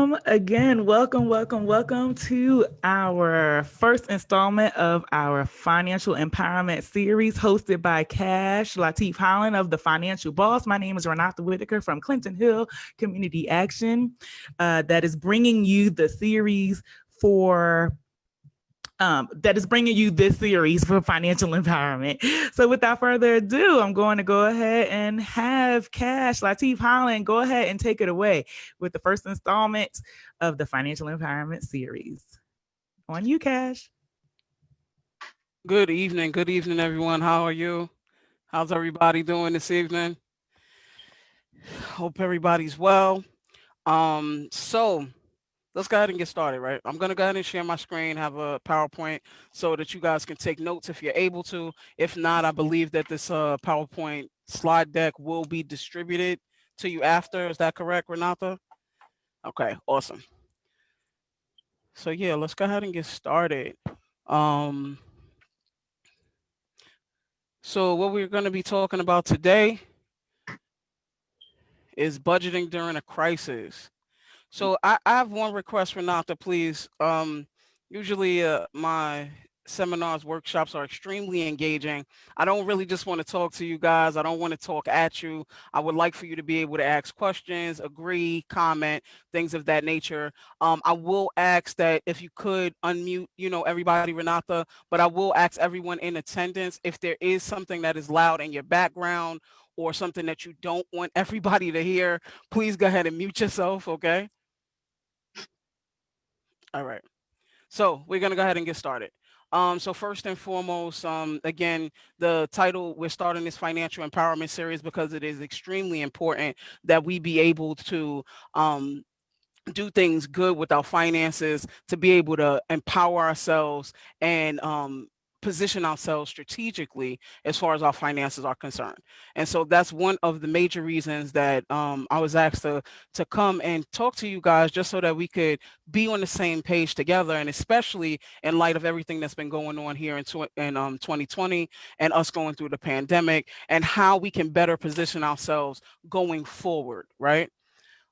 Welcome to our first installment of our financial empowerment series hosted by Cash Latif Holland of the Financial Boss. My name is Renata Whitaker from Clinton Hill Community Action that is bringing you the series for that is bringing you this series for financial empowerment. So without further ado, I'm going to go ahead and have Cash Latif Holland go ahead and take it away with the first installment of the financial empowerment series. On you, Cash. Good evening. Good evening, everyone. How are you? How's everybody doing this evening? Hope everybody's well. So let's go ahead and get started, right? I'm gonna go ahead and share my screen, have a PowerPoint so that you guys can take notes if you're able to. If not, I believe that this PowerPoint slide deck will be distributed to you after. Is that correct, Renata? Okay, awesome. So yeah, let's go ahead and get started. Um, so what we're going to be talking about today is budgeting during a crisis. So I have one request, Renata, please. Usually my seminars, workshops are extremely engaging. I don't really just want to talk to you guys. I don't want to talk at you. I would like for you to be able to ask questions, agree, comment, things of that nature. I will ask that if you could unmute, everybody, Renata, but I will ask everyone in attendance if there is something that is loud in your background or something that you don't want everybody to hear, please go ahead and mute yourself, okay? All right. So we're gonna go ahead and get started. So first and foremost, again, the title, we're starting this financial empowerment series because it is extremely important that we be able to do things good with our finances, to be able to empower ourselves and position ourselves strategically as far as our finances are concerned. And so that's one of the major reasons that I was asked to come and talk to you guys, just so that we could be on the same page together, and especially in light of everything that's been going on here in 2020 and us going through the pandemic, and how we can better position ourselves going forward, right?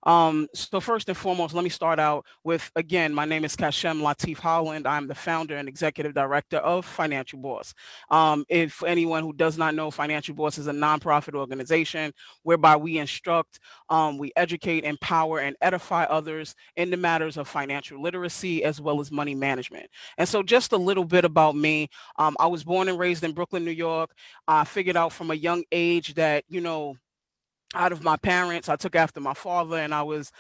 So first and foremost, let me start out with, again, my name is Kashem Latif Holland. I'm the founder and executive director of Financial Boss. If anyone who does not know, Financial Boss is a nonprofit organization whereby we instruct, we educate, empower, and edify others in the matters of financial literacy as well as money management. And so just a little bit about me. I was born and raised in Brooklyn, New York. I figured out from a young age that, out of my parents, I took after my father, and I was,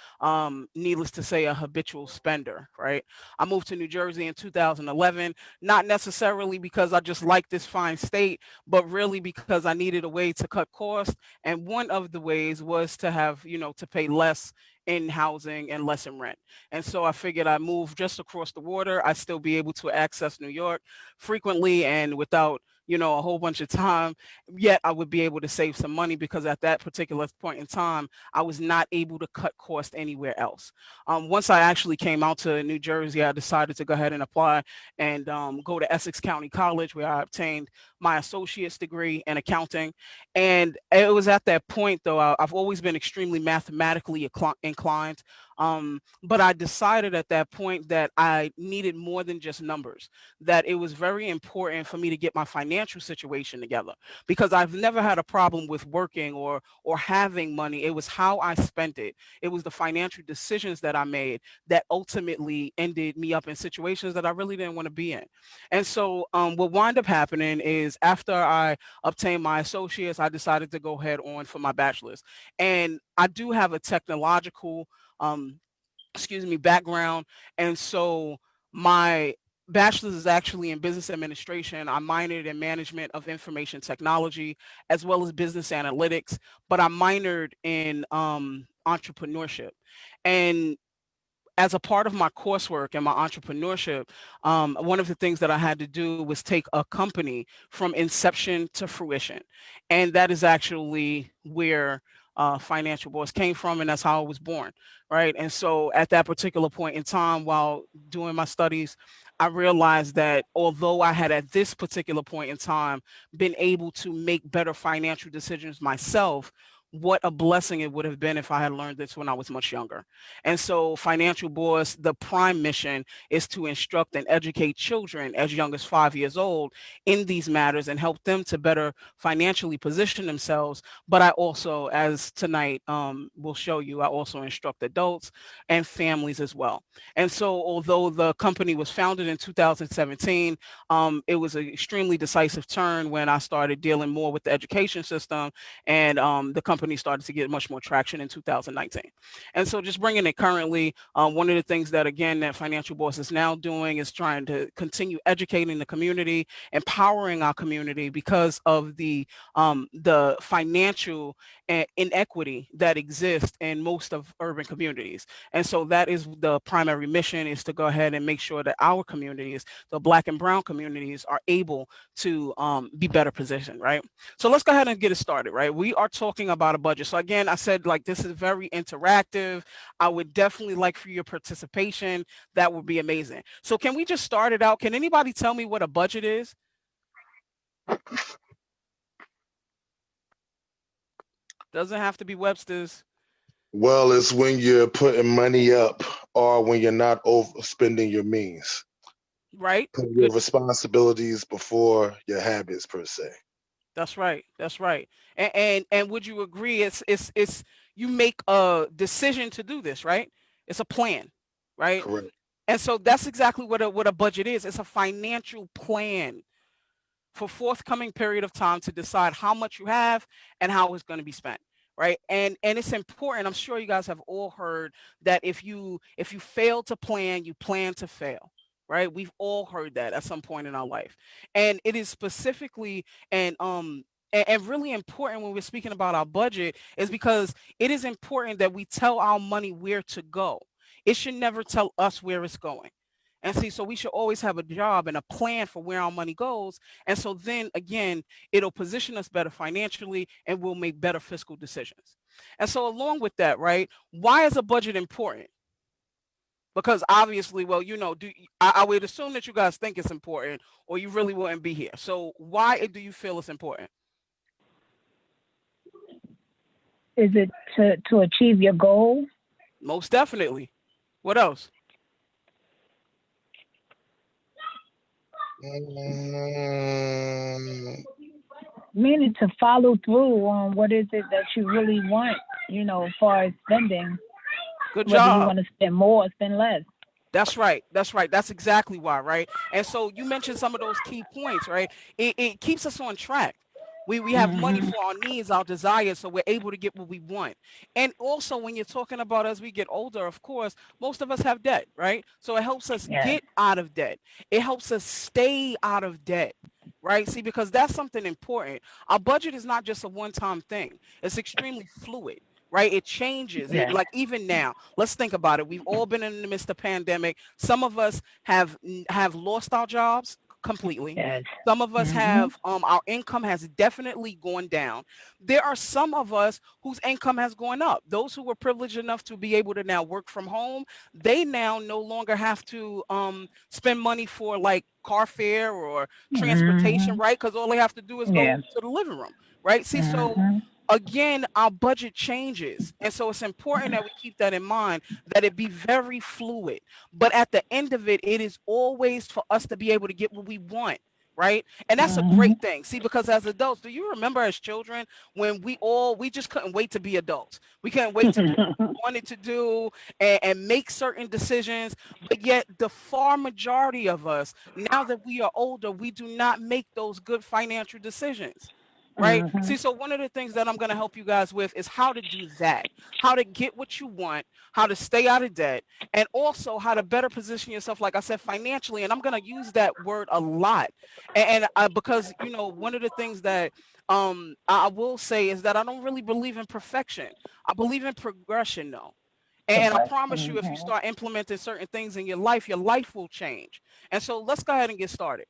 needless to say, a habitual spender, right? I moved to New Jersey in 2011, not necessarily because I just like this fine state, but really because I needed a way to cut costs. And one of the ways was to have, to pay less in housing and less in rent. And so I figured I'd move just across the water. I'd still be able to access New York frequently and without, a whole bunch of time, yet I would be able to save some money, because at that particular point in time, I was not able to cut costs anywhere else. Once I actually came out to New Jersey, I decided to go ahead and apply and go to Essex County College, where I obtained my associate's degree in accounting. And it was at that point, though, I've always been extremely mathematically inclined. But I decided at that point that I needed more than just numbers, that it was very important for me to get my financial situation together, because I've never had a problem with working or having money. It was how I spent it. It was the financial decisions that I made that ultimately ended me up in situations that I really didn't want to be in. And so what wound up happening is, after I obtained my associates, I decided to go head on for my bachelor's. And I do have a technological um, background. And so my bachelor's is actually in business administration. I minored in management of information technology as well as business analytics, but I minored in entrepreneurship. And as a part of my coursework and my entrepreneurship, one of the things that I had to do was take a company from inception to fruition. And that is actually where Financial Boss came from, and that's how I was born, right? And so at that particular point in time, while doing my studies, I realized that although I had at this particular point in time been able to make better financial decisions myself, what a blessing it would have been if I had learned this when I was much younger. And so Financial Boss, the prime mission is to instruct and educate children as young as 5 years old in these matters and help them to better financially position themselves. But I also, as tonight will show you, I also instruct adults and families as well. And so although the company was founded in 2017, it was an extremely decisive turn when I started dealing more with the education system, and the company started to get much more traction in 2019. And so just bringing it currently, one of the things that, again, that Financial Boss is now doing is trying to continue educating the community, empowering our community because of the financial inequity that exists in most of urban communities. And so that is the primary mission, is to go ahead and make sure that our communities, the Black and Brown communities, are able to be better positioned, right? So let's go ahead and get it started, right? We are talking about a budget. So again, I said, like, this is very interactive. I would definitely like for your participation. That would be amazing. So can we just start it out? Can anybody tell me what a budget is? Doesn't have to be Webster's. Well, it's when you're putting money up or when you're not overspending your means. Right. Put your responsibilities before your habits, per se. That's right. That's right. And would you agree? It's you make a decision to do this, right? It's a plan, right? Correct. And so that's exactly what a budget is. It's a financial plan for forthcoming period of time to decide how much you have and how it's going to be spent, right? And it's important. I'm sure you guys have all heard that if you fail to plan, you plan to fail, right? We've all heard that at some point in our life. And it is specifically and really important when we're speaking about our budget, is because it is important that we tell our money where to go. It should never tell us where it's going. And see, so we should always have a job and a plan for where our money goes. And so then again, it'll position us better financially and we'll make better fiscal decisions. And so along with that, right, why is a budget important? Because obviously, well, I would assume that you guys think it's important or you really wouldn't be here. So why do you feel it's important? Is it to achieve your goal? Most definitely. What else? Meaning to follow through on what is it that you really want, as far as spending. Good Whether job. you want to spend more or spend less. That's right. That's right. That's exactly why, right? And so you mentioned some of those key points, right? It keeps us on track. We have money for our needs, our desires, so we're able to get what we want. And also when you're talking about as we get older, of course, most of us have debt, right? So it helps us get out of debt. It helps us stay out of debt, right? See, because that's something important. Our budget is not just a one-time thing. It's extremely fluid. Right? It changes. Like even now, let's think about it. We've all been in the midst of pandemic. Some of us have lost our jobs completely. Yes. Some of us have our income has definitely gone down. There are some of us whose income has gone up. Those who were privileged enough to be able to now work from home, they now no longer have to spend money for like car fare or transportation, right? Because all they have to do is go to the living room, right? See, so again, our budget changes. And so it's important that we keep that in mind, that it be very fluid. But at the end of it, it is always for us to be able to get what we want, right? And that's a great thing. See, because as adults, do you remember as children when we just couldn't wait to be adults? We couldn't wait to do what we wanted to do and make certain decisions. But yet the far majority of us, now that we are older, we do not make those good financial decisions. Right. See, so one of the things that I'm going to help you guys with is how to do that, how to get what you want, how to stay out of debt, and also how to better position yourself, like I said, financially. And I'm going to use that word a lot. And because, one of the things that I will say is that I don't really believe in perfection. I believe in progression, though. And I promise you, if you start implementing certain things in your life will change. And so let's go ahead and get started.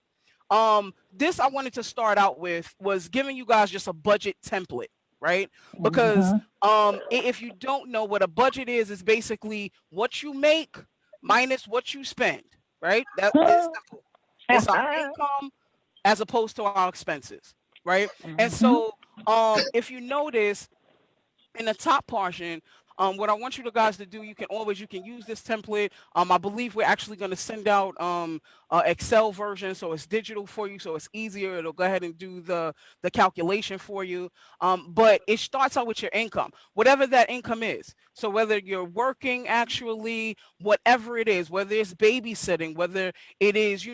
This I wanted to start out with was giving you guys just a budget template, right? Because if you don't know what a budget is basically what you make minus what you spend, right? That is simple. It's our income as opposed to our expenses, right? And so if you notice, In the top portion, what I want you guys to do, you can use this template. I believe we're actually going to send out Excel version, so it's digital for you, so it's easier. It'll go ahead and do the calculation for you. But it starts out with your income, whatever that income is. So whether you're working, actually, whatever it is, whether it's babysitting, whether it is,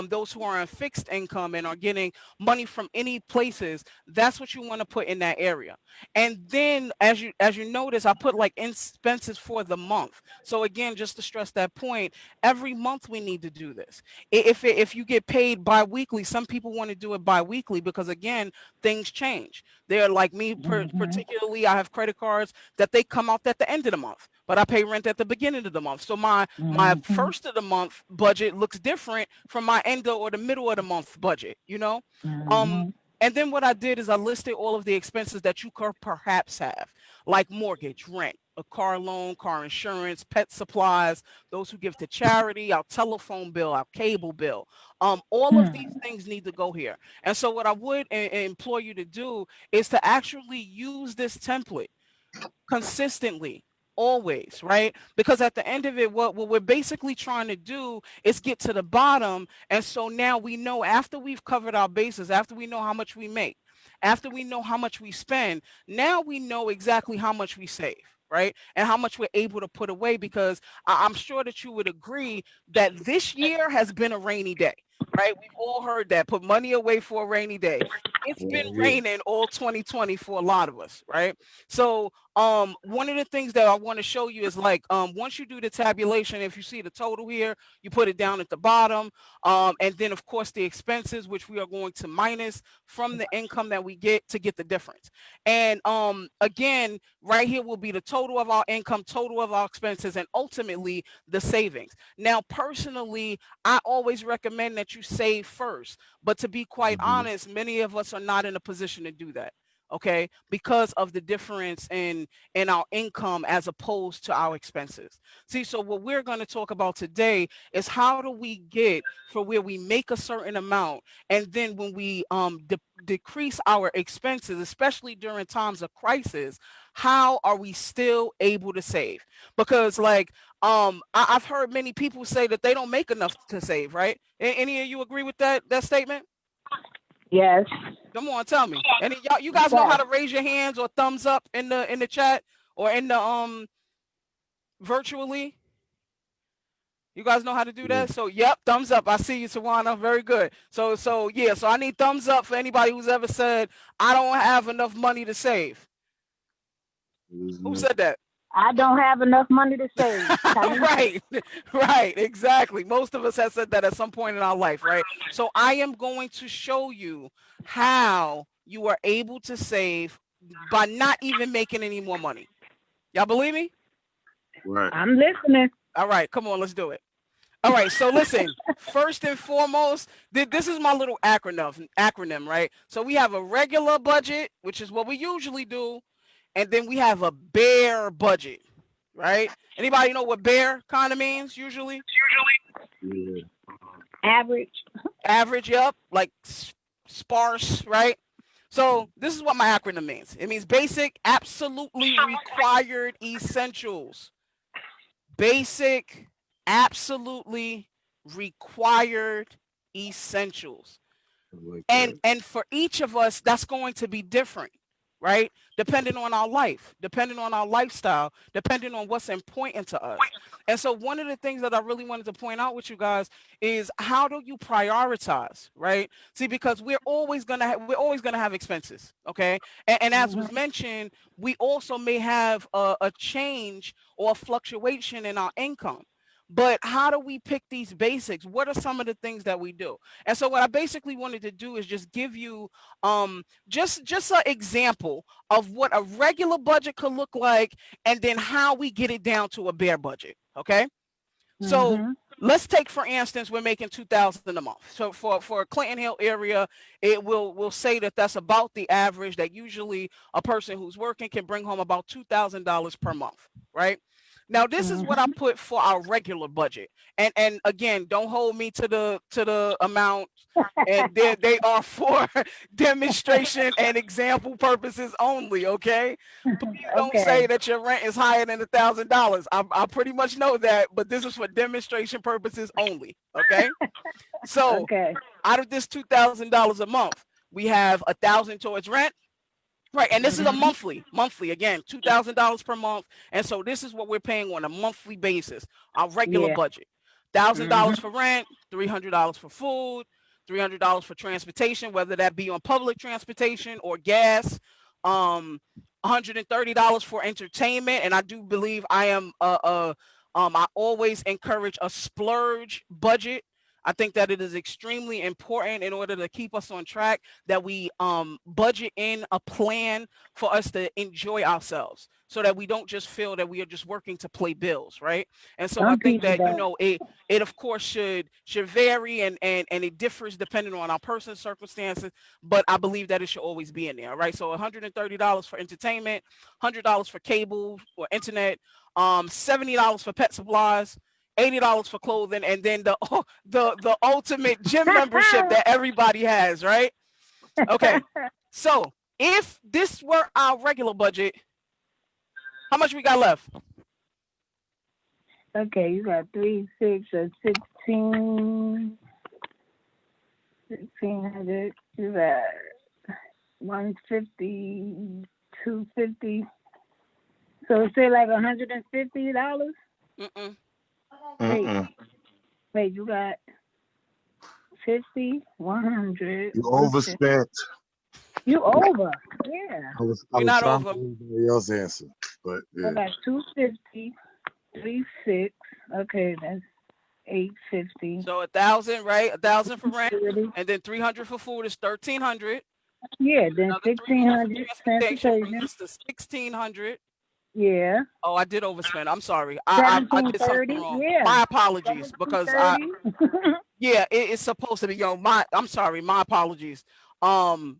those who are on fixed income and are getting money from any places, that's what you want to put in that area. And then as you notice, I put like expenses for the month. So again, just to stress that point, every month we need to do this. If you get paid bi-weekly, some people want to do it bi-weekly because again, things change. They're like me, particularly, I have credit cards that they come out at the end of the month, but I pay rent at the beginning of the month. So my first of the month budget looks different from my end or the middle of the month budget, And then what I did is I listed all of the expenses that you could perhaps have, like mortgage, rent, a car loan, car insurance, pet supplies, those who give to charity, our telephone bill, our cable bill. All of these things need to go here. And so what I would implore you to do is to actually use this template consistently, always, right? Because at the end of it, what we're basically trying to do is get to the bottom. And so now we know, after we've covered our bases, after we know how much we make, after we know how much we spend, now we know exactly how much we save, right? And how much we're able to put away, because I'm sure that you would agree that this year has been a rainy day, right? We've all heard that, put money away for a rainy day. It's been raining all 2020 for a lot of us, right? So one of the things that I want to show you is like, once you do the tabulation, if you see the total here, you put it down at the bottom. And then of course the expenses, which we are going to minus from the income that we get to get the difference. And again, right here will be the total of our income, total of our expenses, and ultimately the savings. Now, personally, I always recommend that you save first, but to be quite honest, many of us are not in a position to do that. Okay, because of the difference in our income as opposed to our expenses. See, so what we're going to talk about today is how do we get for where we make a certain amount, and then when we decrease our expenses, especially during times of crisis, how are we still able to save? Because like I've heard many people say that they don't make enough to save, right? Any of you agree with that statement? Yes. Come on, tell me. And you guys know how to raise your hands or thumbs up in the chat or in the virtually. You guys know how to do that? So yep, thumbs up. I see you, Tawana. Very good. So yeah, so I need thumbs up for anybody who's ever said, I don't have enough money to save. Who said that? I don't have enough money to save. Right, exactly. Most of us have said that at some point in our life, right? So I am going to show you how you are able to save by not even making any more money. Y'all believe me? Right. I'm listening. All right, come on, let's do it. All right, so listen, first and foremost, this is my little acronym, right? So we have a regular budget, which is what we usually do. And then we have a bare budget, right? Anybody know what bare kind of means usually? Yeah. Average. Average, yep, like sparse, right? So this is what my acronym means. It means basic, absolutely required essentials. Basic, absolutely required essentials. And for each of us, that's going to be different, right? Depending on our life, depending on our lifestyle, depending on what's important to us. And so one of the things that I really wanted to point out with you guys is how do you prioritize, right? See, because we're always gonna have expenses, okay? And as was mentioned, we also may have a change or a fluctuation in our income. But how do we pick these basics? What are some of the things that we do? And so what I basically wanted to do is just give you just an example of what a regular budget could look like, and then how we get it down to a bare budget. Okay. So let's take, for instance, we're making $2,000 a month. So for Clinton Hill area, it will say that that's about the average, that usually a person who's working can bring home about $2,000 per month, right? Now this is what I put for our regular budget. And again, don't hold me to the amount. And they are for demonstration and example purposes only. Okay. Please don't say that your rent is higher than $1,000. I pretty much know that, but this is for demonstration purposes only. Okay. So out of this $2,000 a month, we have $1,000 towards rent. Right, and this is a monthly again, $2,000 per month, and so this is what we're paying on a monthly basis. Our regular budget, $1,000 for rent, $300 for food, $300 for transportation, whether that be on public transportation or gas, $130 for entertainment, and I do believe I am I always encourage a splurge budget. I think that it is extremely important in order to keep us on track that we budget in a plan for us to enjoy ourselves so that we don't just feel that we are just working to pay bills, right? And so I think that, you know, it of course should vary and it differs depending on our personal circumstances, but I believe that it should always be in there, right? So $130 for entertainment, $100 for cable or internet, $70 for pet supplies, $80 for clothing, and then the ultimate gym membership that everybody has, right? Okay, so if this were our regular budget, how much we got left? Okay, you got 3, 6, or 16, 1,600. You got 150, 250. So say like $150. Wait, you got 50, 100. You overspent. You over, yeah. I was not trying over. to get everybody else answer, but yeah. I got 250, 36. Okay, that's 850. So 1,000, right? 1,000 for rent, 30. and then 300 for food is 1,300. Yeah, then Another 1,600 transportation brings transportation. us to 1,600. Yeah. Oh, I did overspend. I'm sorry. I did something 1730. wrong. Yeah. My apologies, because I 1730. yeah, it's supposed to be I'm sorry. My apologies. I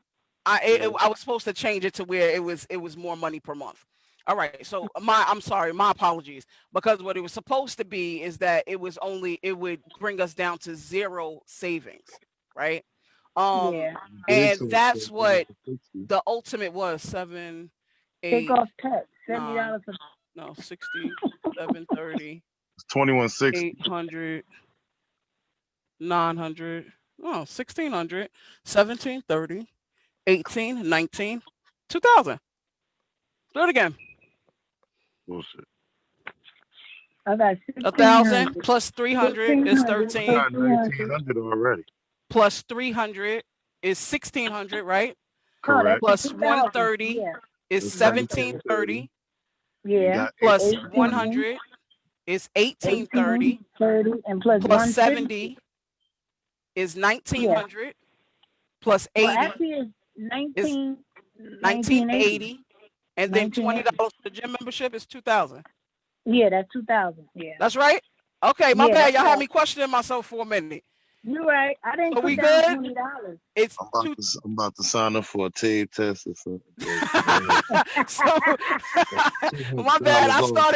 was supposed to change it to where it was more money per month. All right. So I'm sorry. My apologies, because what it was supposed to be is that it would bring us down to zero savings, right? Yeah. And that's what the ultimate was. 7, 8, Take off tax. $70 for 60, 730, It's 2160. 800, 900, 1,600, 1,730, 18, 19, 2,000. Do it again. Bullshit. I got 1,000 plus 300 is 1,600. 13. Got 1,900 already. Plus 300 is 1,600, right? Correct. Plus 2,000. 130 Yeah. is 1,730. You Yeah. got Plus 18. 100 is 1,830. 30 and plus Plus 150. 70 is 1,900. Plus 80 Well, actually, it's 1980. And then 1980. $20 for the gym membership is 2,000. Yeah, that's 2,000. Yeah. That's right. Okay, my Yeah, bad. that's Y'all had right. me questioning myself for a minute. You're right. I didn't So put we down good? $20. It's I'm about to sign up for a TABE test or something. so my bad.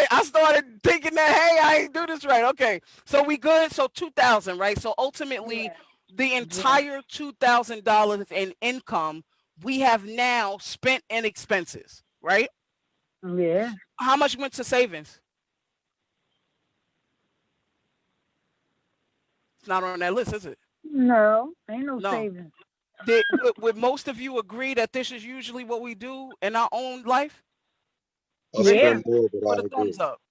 I started thinking that, hey, I ain't do this right. Okay, so we good. So 2,000, right? So ultimately, Yeah. the entire $2,000 in income we have now spent in expenses, right? Yeah. How much went to savings? It's not on that list, is it? No, ain't no No. savings. Would most of you agree that this is usually what we do in our own life? I'll Yeah. spend more, but Put I a agree. thumbs up.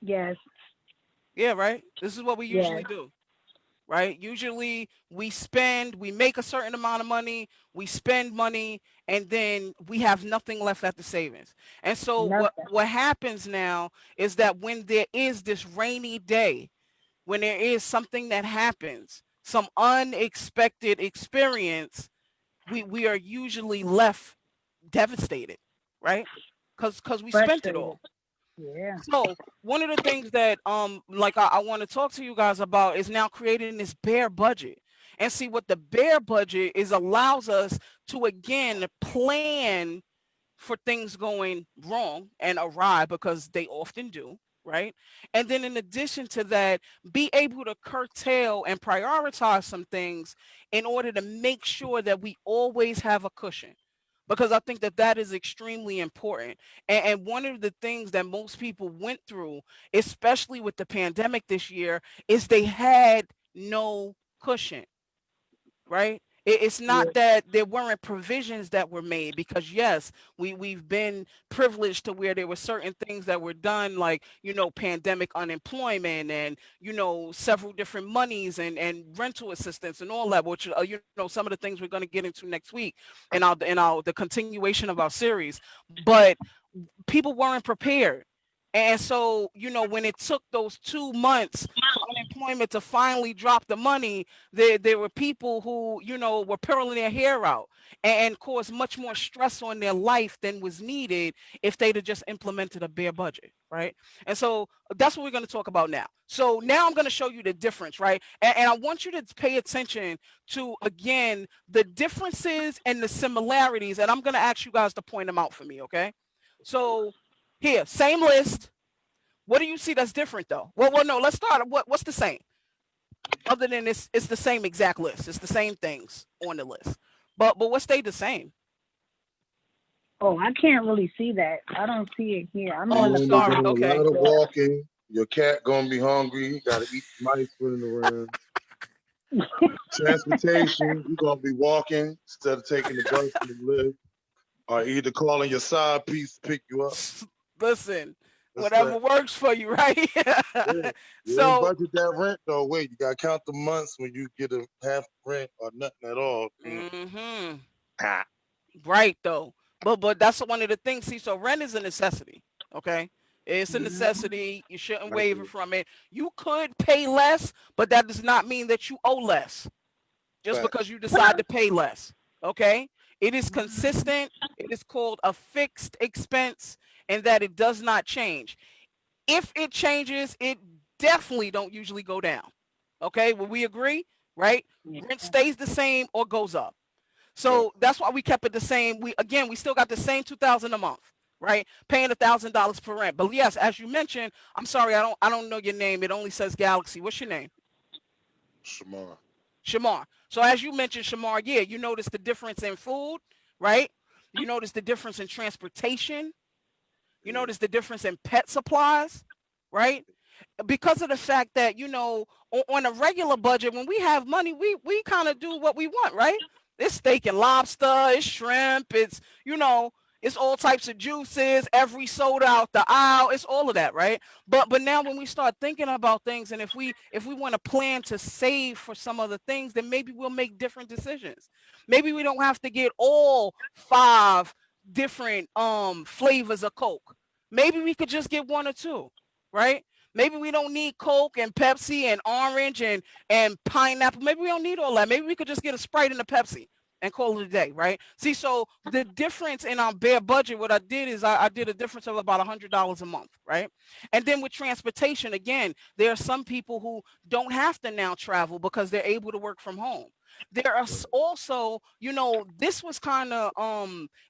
Yes. Yeah, right. This is what we usually do, right? Usually we make a certain amount of money, we spend money, and then we have nothing left at the savings. And so what happens now is that when there is this rainy day, when there is something that happens, some unexpected experience, we are usually left devastated, right? Because we spent it all. Yeah. So one of the things that like I want to talk to you guys about is now creating this bare budget. And see, what the bare budget is allows us to again plan for things going wrong and awry, because they often do, right? And then in addition to that, be able to curtail and prioritize some things in order to make sure that we always have a cushion, because I think that that is extremely important. And one of the things that most people went through, especially with the pandemic this year, is they had no cushion, right? It's Yeah. not that there weren't provisions that were made, because yes, we've been privileged to where there were certain things that were done, like, you know, pandemic unemployment and, you know, several different monies and rental assistance and all that, which you know, some of the things we're going to get into next week in our the continuation of our series. But people weren't prepared. And so, you know, when it took those 2 months for unemployment to finally drop the money, there were people who, you know, were pulling their hair out and caused much more stress on their life than was needed if they'd have just implemented a bare budget, right? And so that's what we're going to talk about now. So now I'm going to show you the difference, right? And I want you to pay attention to, again, the differences and the similarities. And I'm going to ask you guys to point them out for me, okay? So here, same list. What do you see that's different though? Well, no, let's start. What's the same? Other than it's the same exact list. It's the same things on the list. But what stayed the same? Oh, I can't really see that. I don't see it here. I'm Oh, on the sorry. phone. Okay. A lot of walking. Your cat gonna be hungry. You gotta eat mice running around. Transportation, you're gonna be walking instead of taking the bus and the lift, or either calling your side piece to pick you up. Listen, That's whatever right. works for you, right? Yeah. You So don't budget that rent though. Wait, you gotta count the months when you get a half rent or nothing at all. hmm Ah. right though. But that's one of the things. See, so rent is a necessity. Okay. It's a necessity. You shouldn't waver from it. You could pay less, but that does not mean that you owe less just Facts. because you decide to pay less. Okay. It is consistent. It is called a fixed expense, and that it does not change. If it changes, it definitely don't usually go down. Okay. Well, we agree, right? Yeah. Rent stays the same or goes up. Yeah. So that's why we kept it the same. We still got the same $2,000 a month, right? Paying $1,000 per rent. But yes, as you mentioned, I'm sorry, I don't know your name. It only says Galaxy. What's your name? Shamar. Shamar. So as you mentioned, Shamar, yeah, you notice the difference in food, right? You notice the difference in transportation. You notice the difference in pet supplies, right? Because of the fact that, you know, on a regular budget, when we have money, we kind of do what we want, right? It's steak and lobster, it's shrimp, it's, you know, it's all types of juices, every soda out the aisle, it's all of that, right? But now when we start thinking about things, and if we want to plan to save for some other things, then maybe we'll make different decisions. Maybe we don't have to get all 5 different flavors of Coke. Maybe we could just get 1 or 2, right? Maybe we don't need Coke and Pepsi and orange and pineapple. Maybe we don't need all that. Maybe we could just get a Sprite and a Pepsi and call it a day, right? See, so the difference in our bare budget, what I did is I did a difference of about $100 a month, right? And then with transportation, again, there are some people who don't have to now travel because they're able to work from home. There are also, you know, this was kind of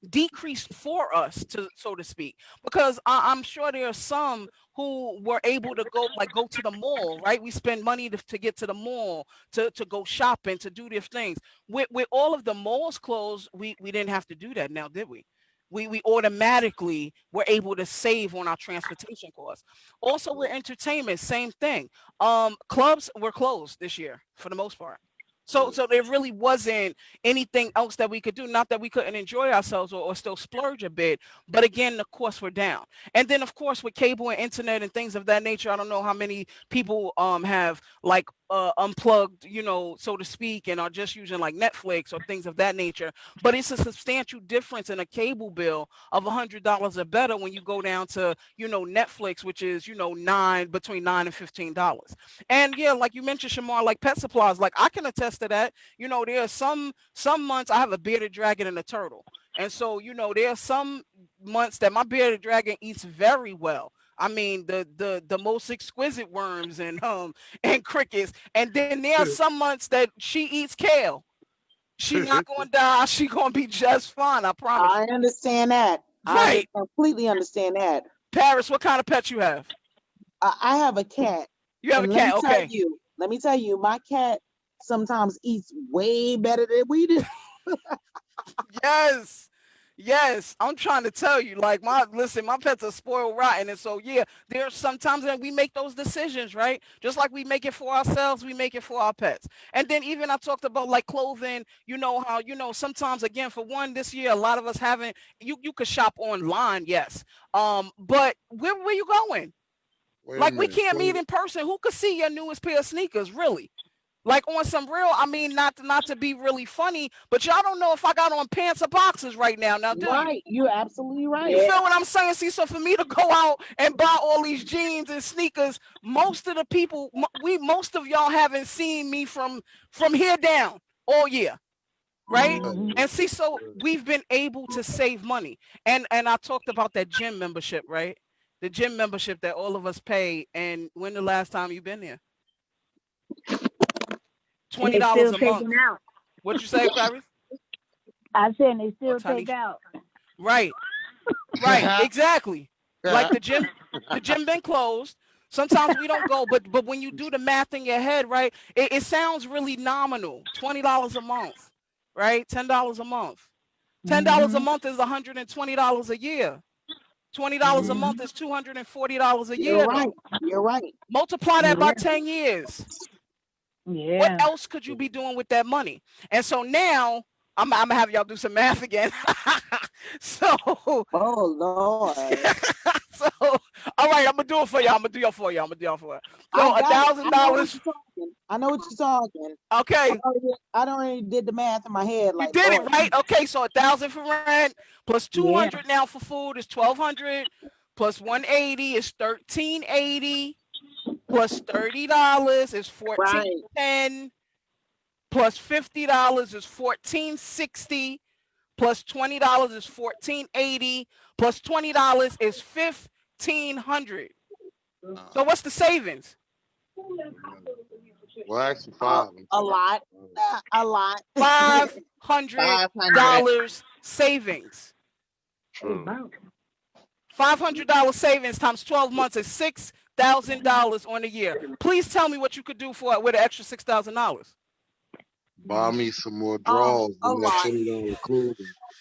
decreased for us, to so to speak, because I'm sure there are some who were able to go to the mall, right? We spend money to get to the mall, to go shopping, to do these things. With all of the malls closed, we didn't have to do that now, did we? We automatically were able to save on our transportation costs. Also with entertainment, same thing. Clubs were closed this year for the most part. So there really wasn't anything else that we could do. Not that we couldn't enjoy ourselves or still splurge a bit, but again, the costs were down. And then of course with cable and internet and things of that nature, I don't know how many people have like unplugged, you know, so to speak, and are just using like Netflix or things of that nature. But it's a substantial difference in a cable bill of $100 or better when you go down to, you know, Netflix, which is, you know, between $9 and $15. And yeah, like you mentioned, Shamar, like pet supplies, like I can attest to that. You know, there are some months I have a bearded dragon and a turtle. And so, you know, there are some months that my bearded dragon eats very well. I mean, the most exquisite worms and crickets. And then there are some months that she eats kale. She's not gonna die. She's gonna be just fine. I promise. I understand that. I Right. completely understand that. Paris, what kind of pet you have? I have a cat. You have a And cat. Okay. Let me tell you, my cat sometimes eats way better than we do. Yes. Yes. I'm trying to tell you, like my pets are spoiled rotten. And so yeah, there's sometimes that we make those decisions, right? Just like we make it for ourselves, we make it for our pets. And then even I talked about like clothing, you know how, sometimes again, for one, this year, a lot of us haven't, you could shop online, yes. But where you going? Wait a Like we minute. can't meet in person. Who could see your newest pair of sneakers, really? Like on some real, I mean, not to be really funny, but y'all don't know if I got on pants or boxes right now. Now, do you? Right. You're absolutely right. You feel what I'm saying? See, so for me to go out and buy all these jeans and sneakers, most of the people, most of y'all haven't seen me from here down all year, right? Mhm. And see, so we've been able to save money. And I talked about that gym membership, right? The gym membership that all of us pay. And when the last time you been there? And they $20 still a month. taking out. What'd you say, Paris? I said and they still Tony. take out. Right. Right. Exactly. Like the gym been closed. Sometimes we don't go, but when you do the math in your head, right, it sounds really nominal. $20 a month, right? $10 a month. $10 a month is $120 a year. $20 a month is $240 a year. You're right. You're right. Multiply that by 10 years. Yeah. What else could you be doing with that money? And so now I'm gonna have y'all do some math again. So, Oh Lord. so all right, I'm gonna do it for y'all. I'm gonna do y'all for y'all. So I got it. $1,000. I know what you're talking. Okay, I already did the math in my head. you Like, did it Lord, right. Okay, so 1,000 for rent plus 200 now for food is 1,200 plus 180 is 1,380 plus $30 is $1,410 plus $50 is $1,460 plus $20 is $1,480 plus $20 is $1,500. So what's the savings? Well, actually, five. a lot. A lot. $500 savings. True. $500 savings times 12 months is $6,000 on a year. Please tell me what you could do for it with an extra $6,000. Buy me some more drawers a than that lot. $20 clothing.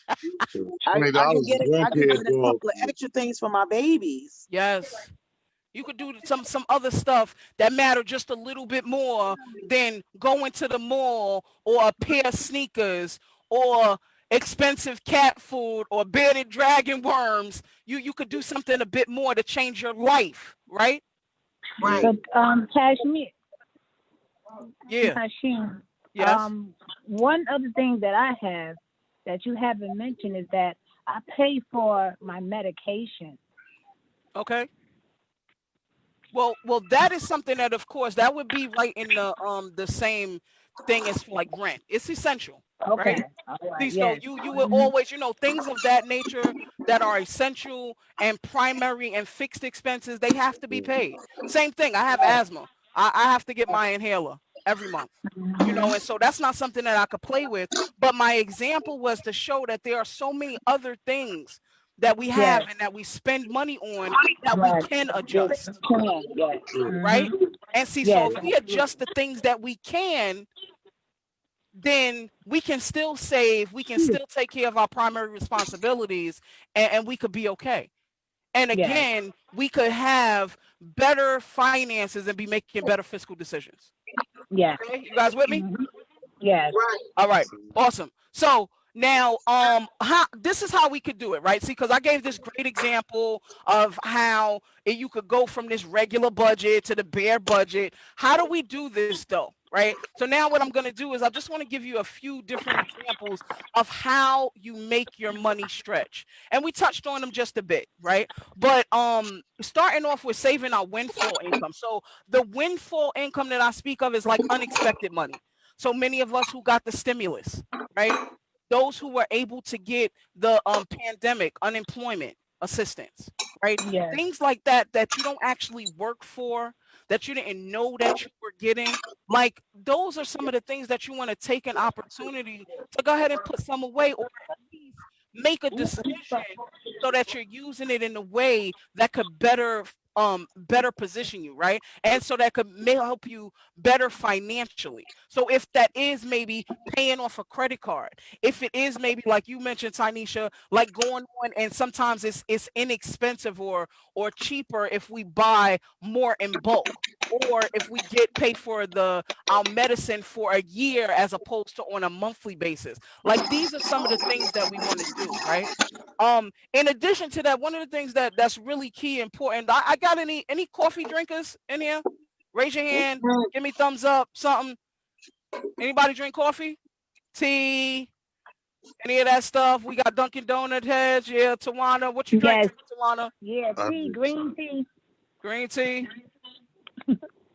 I $20 can is get a grandkid couple drawers. of extra things for my babies. Yes. You could do some other stuff that matter just a little bit more than going to the mall or a pair of sneakers or expensive cat food or bearded dragon worms. You could do something a bit more to change your life, right? Right. But Kashmir, Yeah. Hashim, Yes. one other thing that I have that you haven't mentioned is that I pay for my medication. Okay. Well, that is something that, of course, that would be right in the same thing as like rent. It's essential. Okay. Right. All right. See, so Yes. you will always, things of that nature that are essential and primary and fixed expenses, they have to be paid. Same thing. I have asthma. I have to get my inhaler every month. And so that's not something that I could play with. But my example was to show that there are so many other things that we have and that we spend money on that we can adjust. Yes. Right? And see, Yes. so if we adjust the things that we can, then we can still save, we can still take care of our primary responsibilities, and we could be okay. And again, we could have better finances and be making better fiscal decisions. Yes. Okay, you guys with me? Yes. All right, awesome. So now, this is how we could do it, right? See, because I gave this great example of how you could go from this regular budget to the bare budget. How do we do this though? Right. So now what I'm going to do is I just want to give you a few different examples of how you make your money stretch. And we touched on them just a bit. Right. But starting off with saving our windfall income. So the windfall income that I speak of is like unexpected money. So many of us who got the stimulus, right? Those who were able to get the pandemic unemployment assistance, right? Yes. Things like that you don't actually work for, that you didn't know that you were getting. Like those are some of the things that you want to take an opportunity to go ahead and put some away, or at least make a decision so that you're using it in a way that could better position you, right? And so that may help you better financially. So if that is maybe paying off a credit card, if it is maybe like you mentioned, Tanisha, like going on, and sometimes it's inexpensive or cheaper if we buy more in bulk, or if we get paid for our medicine for a year as opposed to on a monthly basis. Like, these are some of the things that we want to do, right? In addition to that, one of the things that's really key important. I got any coffee drinkers in here? Raise your hand. Give me thumbs up. Something. Anybody drink coffee? Tea? Any of that stuff? We got Dunkin' Donut heads. Yeah, Tawana. What you drink, Yes. Tawana? Yeah, tea, green tea. Green tea.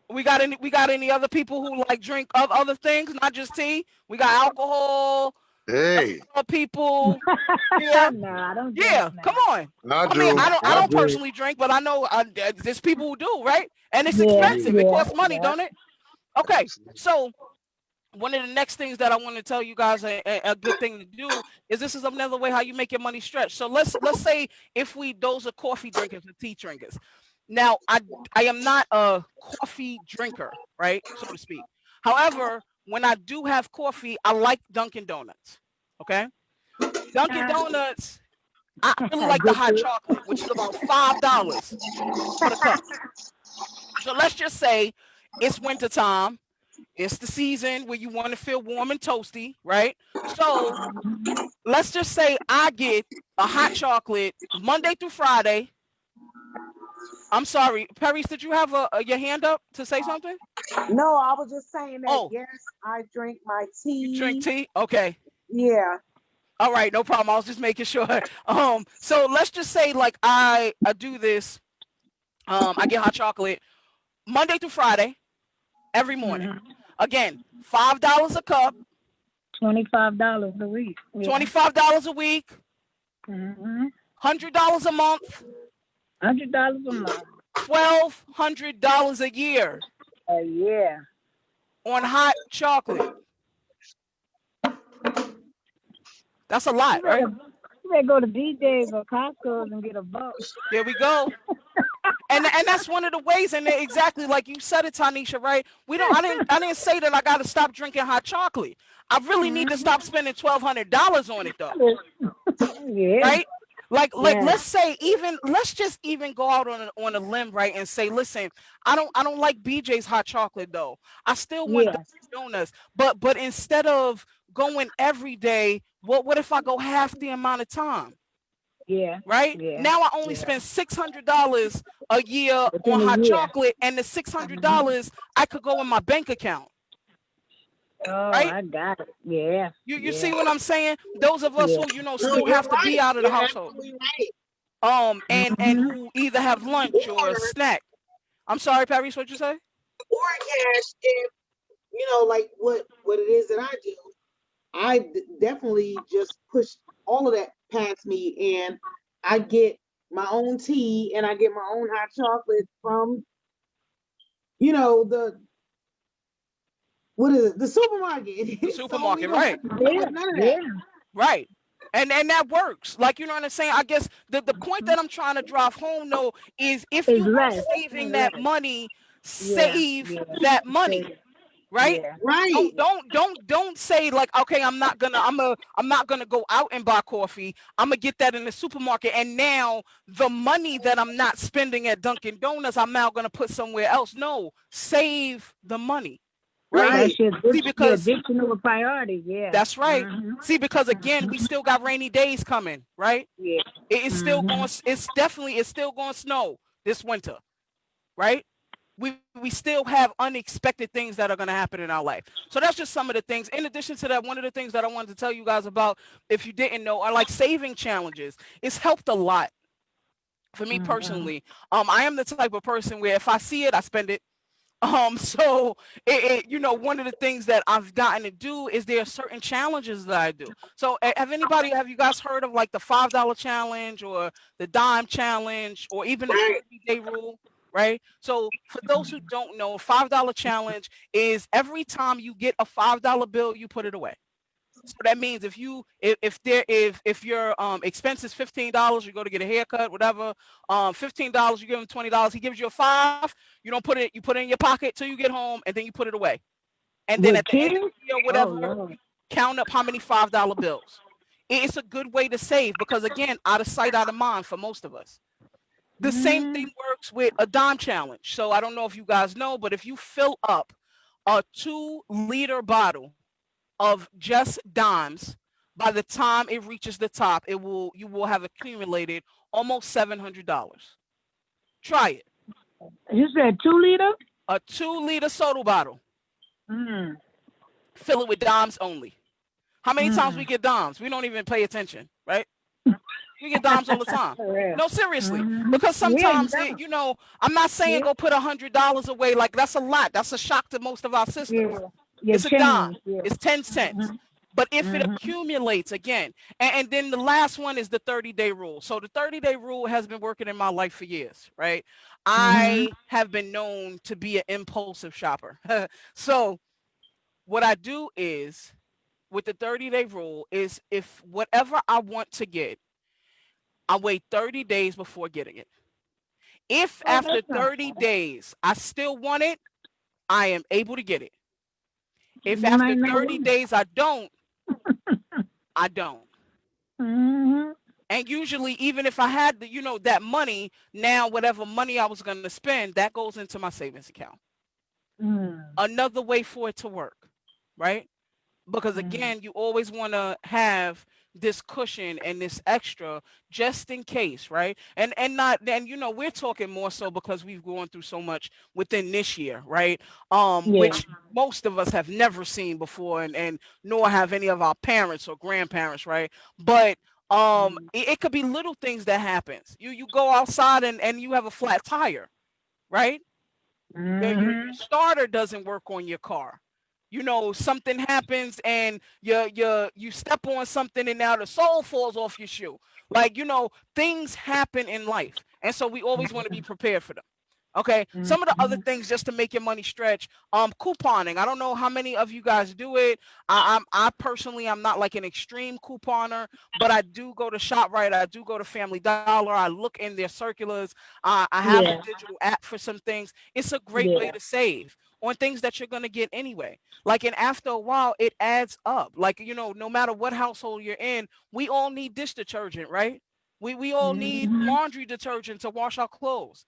We got any other people who like drink other things, not just tea? We got alcohol. Hey, People. Yeah. No, I don't. Yeah, drink come now. on. I I do. mean, I don't do. personally drink, but I know there's people who do, right? And it's Yeah, expensive. It yeah, costs money, yeah. don't it? Okay, so one of the next things that I want to tell you guys a good thing to do is, this is another way how you make your money stretch. So let's say if those are coffee drinkers or tea drinkers. Now, I am not a coffee drinker, right, so to speak. However, when I do have coffee, I like Dunkin' Donuts. Okay, Dunkin' Donuts. I really like the hot chocolate, which is about $5 for the cup. So let's just say it's winter time. It's the season where you want to feel warm and toasty, right? So let's just say I get a hot chocolate Monday through Friday. I'm sorry, Paris, did you have your hand up to say something? No, I was just saying that. Oh. Yes, I drink my tea. You drink tea? Okay. Yeah. All right, no problem. I was just making sure. So let's just say like I do this. I get hot chocolate Monday through Friday every morning. Mhm. Again, $5 a cup, $25 a week. Yeah. $25 a week, Mhm. $100 a month, $100 a month. $1,200 a year Yeah. on hot chocolate. That's a lot, right? You better go to BJ's or Costco's and get a buck. There we go. And that's one of the ways, and exactly like you said it, Tanisha, right? I didn't say that I gotta stop drinking hot chocolate. I really need to stop spending $1,200 on it though. Yeah. Right? Like Yeah. let's just even go out on a limb, right, and say, listen, I don't like BJ's hot chocolate though. I still want Yeah. Dunkin' Donuts, but instead of going every day, what if I go half the amount of time? Yeah. Right? Yeah. Now I only Yeah. spend $600 a year Within on a hot year. chocolate, and the $600 I could go in my bank account. Oh, Right? I got it. Yeah. You Yeah. see what I'm saying? Those of us Yeah. who still have to be out of the household. And Mhm. who either have lunch or a snack. I'm sorry, Paris, what'd you say? Or cash, if like what it is that I do. I definitely just push all of that past me, and I get my own tea and I get my own hot chocolate from the supermarket. The supermarket, right. Yeah, none of that. Yeah. Right. And that works. Like, you know what I'm saying? I guess the point that I'm trying to drive home though is, if It's you are less. saving that money, Yeah. save Yeah. that money. Right? Yeah. Right. Don't say like, okay, I'm not gonna go out and buy coffee. I'm gonna get that in the supermarket, and now the money that I'm not spending at Dunkin' Donuts, I'm now gonna put somewhere else. No, save the money. Right? That's your See, because addiction of a priority. Yeah. that's right. Mhm. See, because again, we still got rainy days coming, right? Yeah. It's still Mhm. going. It's still going to snow this winter, right? We still have unexpected things that are going to happen in our life. So that's just some of the things. In addition to that, one of the things that I wanted to tell you guys about, if you didn't know, are like saving challenges. It's helped a lot for me personally. I am the type of person where if I see it, I spend it. So one of the things that I've gotten to do is there are certain challenges that I do. So have you guys heard of like the $5 challenge or the dime challenge or even the 30-day rule? Right? So for those who don't know, $5 challenge is every time you get a $5 bill, you put it away. So that means if your expense is $15, you go to get a haircut, whatever. $15, you give him $20. He gives you a $5. You don't put it. You put it in your pocket till you get home, and then you put it away. And then With at the end of kids? the year, Oh, whatever, Lord. count up how many $5 bills. It's a good way to save because again, out of sight, out of mind for most of us. The same thing works with a dime challenge. So I don't know if you guys know, but if you fill up a 2-liter bottle of just dimes, by the time it reaches the top, you will have accumulated almost $700. Try it. You said 2 liter? A 2-liter soda bottle. Mm. Fill it with dimes only. How many times we get dimes? We don't even pay attention, right? We get dimes all the time. No, seriously, because sometimes I'm not saying go put $100 away. Like that's a lot. That's a shock to most of our systems. It's a dime. It's 10 cents. But if it accumulates again, and then the last one is the 30-day rule. So the 30-day rule has been working in my life for years, right? I have been known to be an impulsive shopper. So what I do is with the 30-day rule is if whatever I want to get, I wait 30 days before getting it. If after 30 days I still want it, I am able to get it. If after 30 days I don't, I don't. And usually, even if I had that money, now whatever money I was going to spend, that goes into my savings account. Another way for it to work, right? Because again, you always want to have this cushion and this extra just in case, right? And we're talking more so because we've gone through so much within this year, right? Which most of us have never seen before, and nor have any of our parents or grandparents, right? But it could be little things that happens. You go outside and you have a flat tire, right? Your starter doesn't work on your car. Something happens and you step on something and now the sole falls off your shoe. Like, things happen in life. And so we always want to be prepared for them. Okay. Some of the other things just to make your money stretch, couponing. I don't know how many of you guys do it. I personally, I'm not like an extreme couponer, but I do go to ShopRite. I do go to Family Dollar. I look in their circulars. I have a digital app for some things. It's a great way to save on things that you're going to get anyway. Like, and after a while, it adds up. Like, no matter what household you're in, we all need dish detergent, right? We all need laundry detergent to wash our clothes.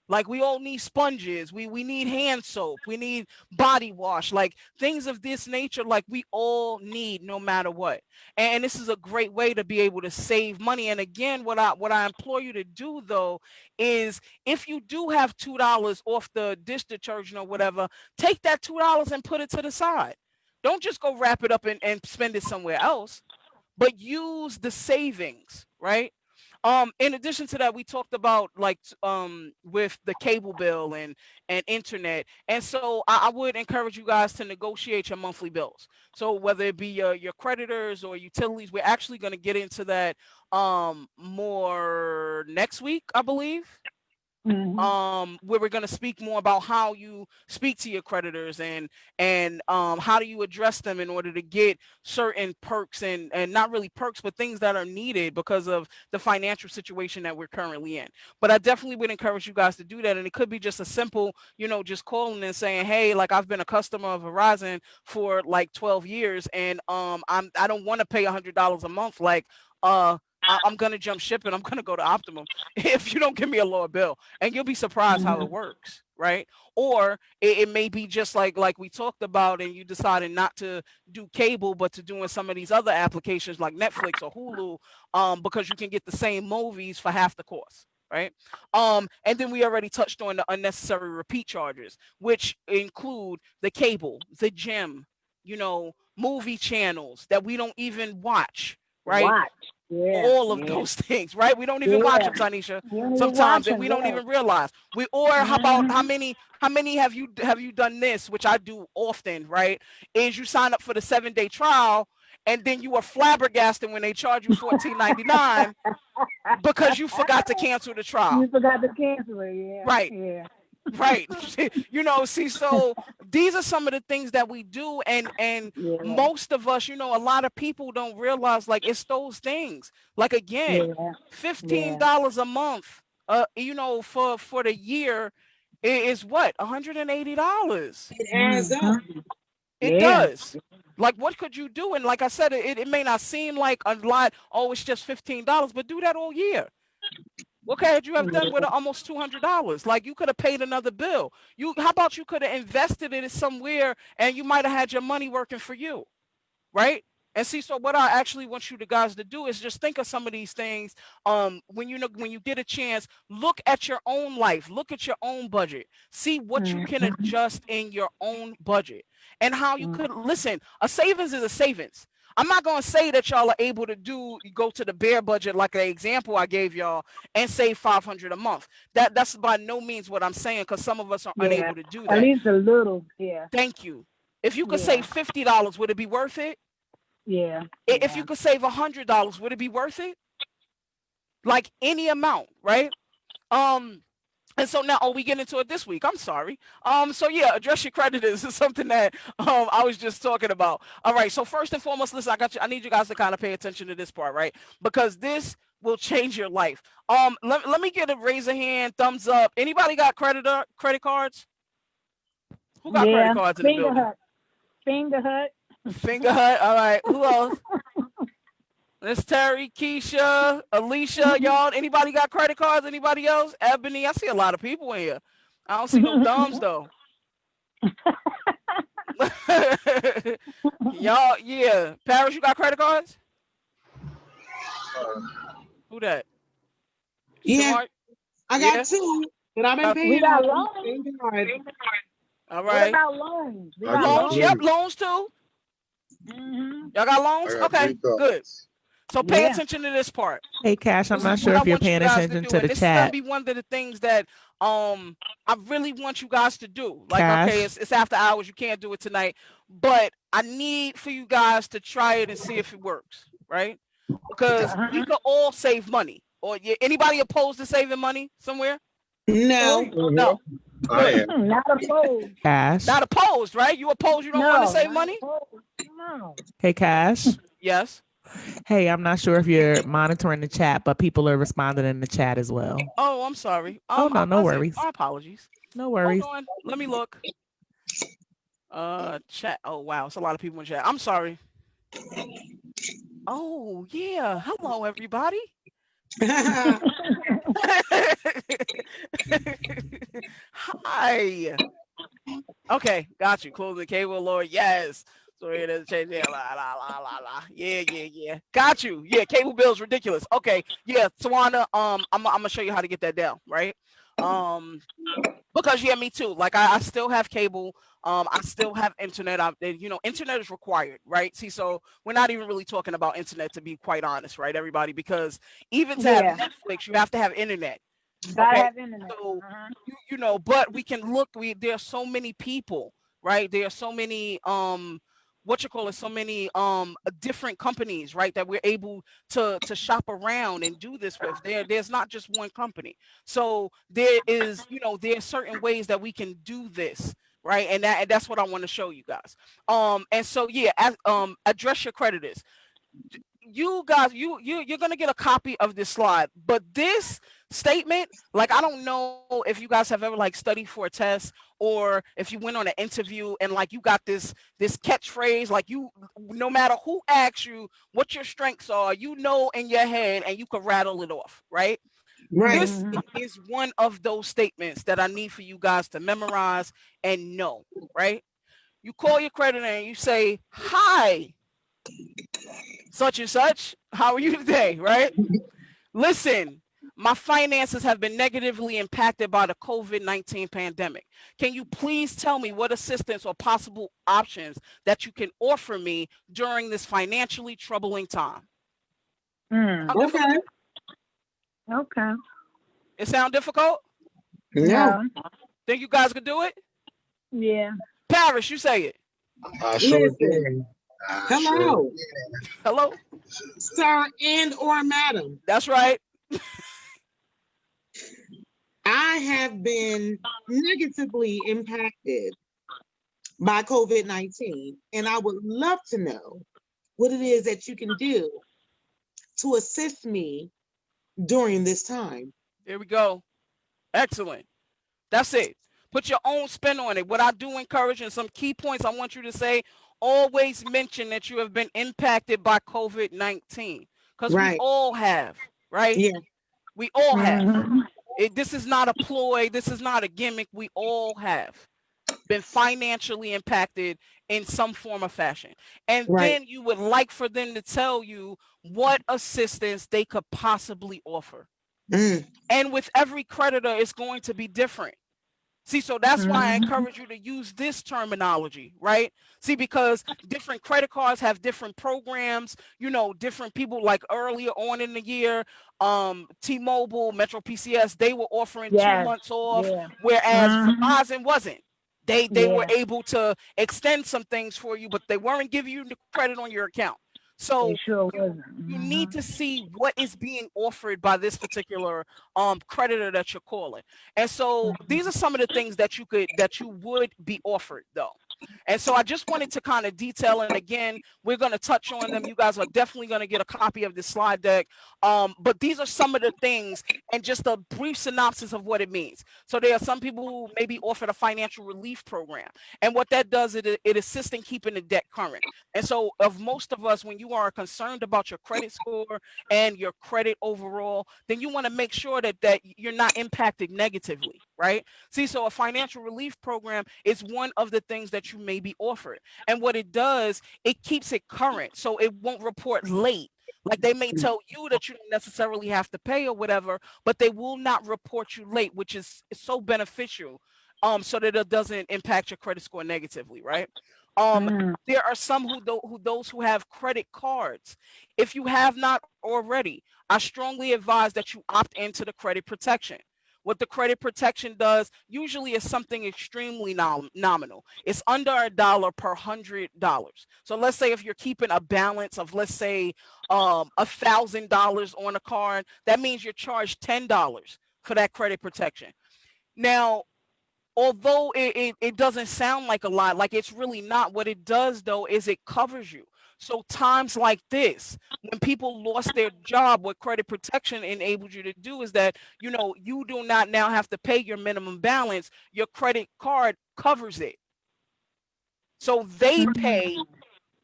Like, we all need sponges. We need hand soap. We need body wash, like things of this nature. Like, we all need no matter what. And this is a great way to be able to save money. And again, what I implore you to do, though, is if you do have $2 off the dish detergent or whatever, take that $2 and put it to the side. Don't just go wrap it up and spend it somewhere else, but use the savings, right? In addition to that, we talked about with the cable bill and internet. And so I would encourage you guys to negotiate your monthly bills. So whether it be your creditors or utilities, we're actually going to get into that more next week, I believe. Where we're going to speak more about how you speak to your creditors and how do you address them in order to get certain perks and not really perks, but things that are needed because of the financial situation that we're currently in. But I definitely would encourage you guys to do that. And it could be just a simple, just calling and saying, hey, like, I've been a customer of Verizon for like 12 years and I don't want to pay $100 a month. Like, I'm going to jump ship and I'm going to go to Optimum if you don't give me a lower bill. And you'll be surprised how it works, right? Or it may be just like we talked about, and you decided not to do cable, but to doing some of these other applications like Netflix or Hulu, because you can get the same movies for half the cost. Right. And then we already touched on the unnecessary repeat charges, which include the cable, the gym, movie channels that we don't even watch. Right. All of those things, right? We don't even watch them, Tanisha. Sometimes, and we don't even realize. How many have you done this, which I do often, right? Is you sign up for the 7-day trial and then you are flabbergasted when they charge you $14.99 because you forgot to cancel the trial. You forgot to cancel it, Right. Right. You know, see, so these are some of the things that we do, and Yeah. most of us, you know, a lot of people don't realize, like, it's those things. Like, again, Yeah. $15 a month, you know, for the year is what, $180. It adds up. Mhm. It Yeah. does. Like, what could you do? And like I said, it may not seem like a lot. Oh, it's just $15, but do that all year. What could you have done with almost $200? Like, you could have paid another bill. How about you could have invested it somewhere, and you might have had your money working for you, right? And see, so what I actually want you guys to do is just think of some of these things. When you get a chance, look at your own life, look at your own budget, see what you can Mhm. adjust in your own budget, and how you Mhm. could listen. A savings is a savings. I'm not gonna say that y'all are able to go to the bare budget like the example I gave y'all and save 500 a month. That's by no means what I'm saying, because some of us are Yeah. unable to do At that. least a little. Yeah. Thank you. If you could Yeah. save $50, would it be worth it? Yeah. If you could save $100, would it be worth it? Like, any amount, right? And so now, we get into it this week. I'm sorry. So yeah, address your creditors is something that I was just talking about. All right. So first and foremost, listen, I need you guys to kind of pay attention to this part, right? Because this will change your life. Let me get a raise a hand, thumbs up. Anybody got credit cards? Who got credit cards in the Finger building? Hut. Finger Hut. Finger Hut. All right. Who else? Miss Terry, Keisha, Alicia, y'all. Anybody got credit cards? Anybody else? Ebony, I see a lot of people in here. I don't see no thumbs though. Y'all, yeah. Paris, you got credit cards? Who that? Yeah, Smart? I got Yeah. 2, but I've been Okay. paying We got off loans. them. Thank God. All What right. about loans? We I got got Loans? loans. Yep, loans too. Mhm. Y'all got loans? I got Okay, 3 cards. good. So pay Yeah. attention to this part. Hey, Cash, I'm This not is sure what I if you're want you paying guys to attention do, to and the this is gonna chat. be one of the things that I really want you guys to do. Like, Cash. okay, it's after hours, you can't do it tonight, but I need for you guys to try it and see if it works, right? Because we Uh-huh. could all save money. Or anybody opposed to saving money somewhere? No. No. I Good. am. Not opposed. Cash. Not opposed, right? You opposed? You don't want to save not money? opposed. No. Hey, Cash. Yes. Hey, I'm not sure if you're monitoring the chat, but people are responding in the chat as well. Oh, I'm sorry. Oh, no, I no wasn't. worries. My apologies. No worries. Hold on. Let me look. Chat. Oh, wow. It's a lot of people in chat. I'm sorry. Oh, yeah. Hello, everybody. Hi. Okay, got you. Closing the cable, Lord. Yes. So it is changing. La la la la la. Yeah. Got you. Yeah, cable bill's ridiculous. Okay. Yeah, Tawana. I'm gonna show you how to get that down, right? Because yeah, me too. Like I still have cable. I still have internet. Internet is required, right? See, so we're not even really talking about internet, to be quite honest, right, everybody? Because even to have Netflix, you have to have internet. Gotta Okay. have internet. So Uh-huh. but we can look. There are so many people, right? There are so many so many different companies, right, that we're able to shop around and do this with. There's not just one company. So there is, there are certain ways that we can do this, right? And that's what I want to show you guys. And so yeah, address your creditors. You guys, you're gonna get a copy of this slide, but this statement, like, I don't know if you guys have ever like studied for a test, or if you went on an interview and like you got this catchphrase, like, no matter who asks you what your strengths are, in your head, and you could rattle it off, right? Right. This is one of those statements that I need for you guys to memorize and know, right? You call your creditor and you say, "Hi, such and such, how are you today?" Right? Listen, my finances have been negatively impacted by the COVID-19 pandemic. Can you please tell me what assistance or possible options that you can offer me during this financially troubling time? Mm. Sound difficult? Okay. It sound difficult? No. Think you guys could do it? Yeah. Paris, you say it. I sure Listen. can. Hello, Hello? sir and or madam. That's right. I have been negatively impacted by COVID-19, and I would love to know what it is that you can do to assist me during this time. There we go. Excellent. That's it. Put your own spin on it. What I do encourage, and some key points I want you to say, always mention that you have been impacted by COVID-19, because we Right. all have, right? Yeah. We all have. Mhm. This is not a ploy. This is not a gimmick. We all have been financially impacted in some form or fashion. And Right. then you would like for them to tell you what assistance they could possibly offer. Mm. And with every creditor, it's going to be different. See, so that's why I Mhm. encourage you to use this terminology, right? See, because different credit cards have different programs, you know, different people, like earlier on in the year, T-Mobile, Metro PCS, they were offering 2 Yes. months off, Yeah. whereas Mhm. Verizon wasn't. They were Yeah. able to extend some things for you, but they weren't giving you the credit on your account. So They sure wasn't. you Mhm. need to see what is being offered by this particular creditor that you're calling. And so these are some of the things that you would be offered though. And so I just wanted to kind of detail, and again, we're going to touch on them. You guys are definitely going to get a copy of this slide deck. But these are some of the things and just a brief synopsis of what it means. So there are some people who maybe offered a financial relief program. And what that does, it assists in keeping the debt current. And so of most of us, when you are concerned about your credit score and your credit overall, then you want to make sure that you're not impacted negatively, right? See, so a financial relief program is one of the things that you may be offered. And what it does, it keeps it current. So it won't report late. Like they may tell you that you don't necessarily have to pay or whatever, but they will not report you late, which is so beneficial, so that it doesn't impact your credit score negatively, right? Mhm. There are some those who have credit cards. If you have not already, I strongly advise that you opt into the credit protection. What the credit protection does usually is something extremely nominal. It's under $1 per $100. So let's say if you're keeping a balance of, let's say, $1,000 on a card, that means you're charged $10 for that credit protection. Now, although it doesn't sound like a lot, like it's really not, what it does though is it covers you. So times like this, when people lost their job, what credit protection enables you to do is that, you know, you do not now have to pay your minimum balance. Your credit card covers it. So they pay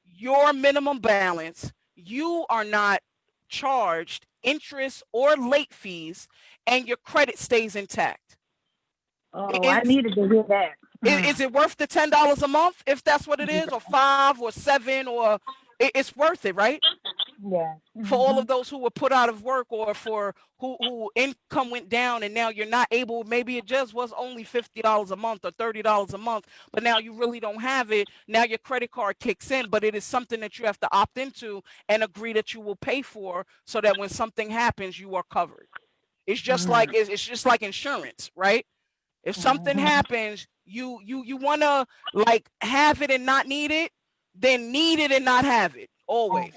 your minimum balance. You are not charged interest or late fees, and your credit stays intact. Oh, I needed to hear that. Is it worth the $10 a month if that's what it is, or 5 or 7, or it's worth it, right? Yeah. For all of those who were put out of work, or for who income went down and now you're not able, maybe it just was only $50 a month or $30 a month, but now you really don't have it. Now your credit card kicks in, but it is something that you have to opt into and agree that you will pay for, so that when something happens, you are covered. It's just like it's just like insurance, right? If something happens, you want to like have it and not need it, then need it and not have it always,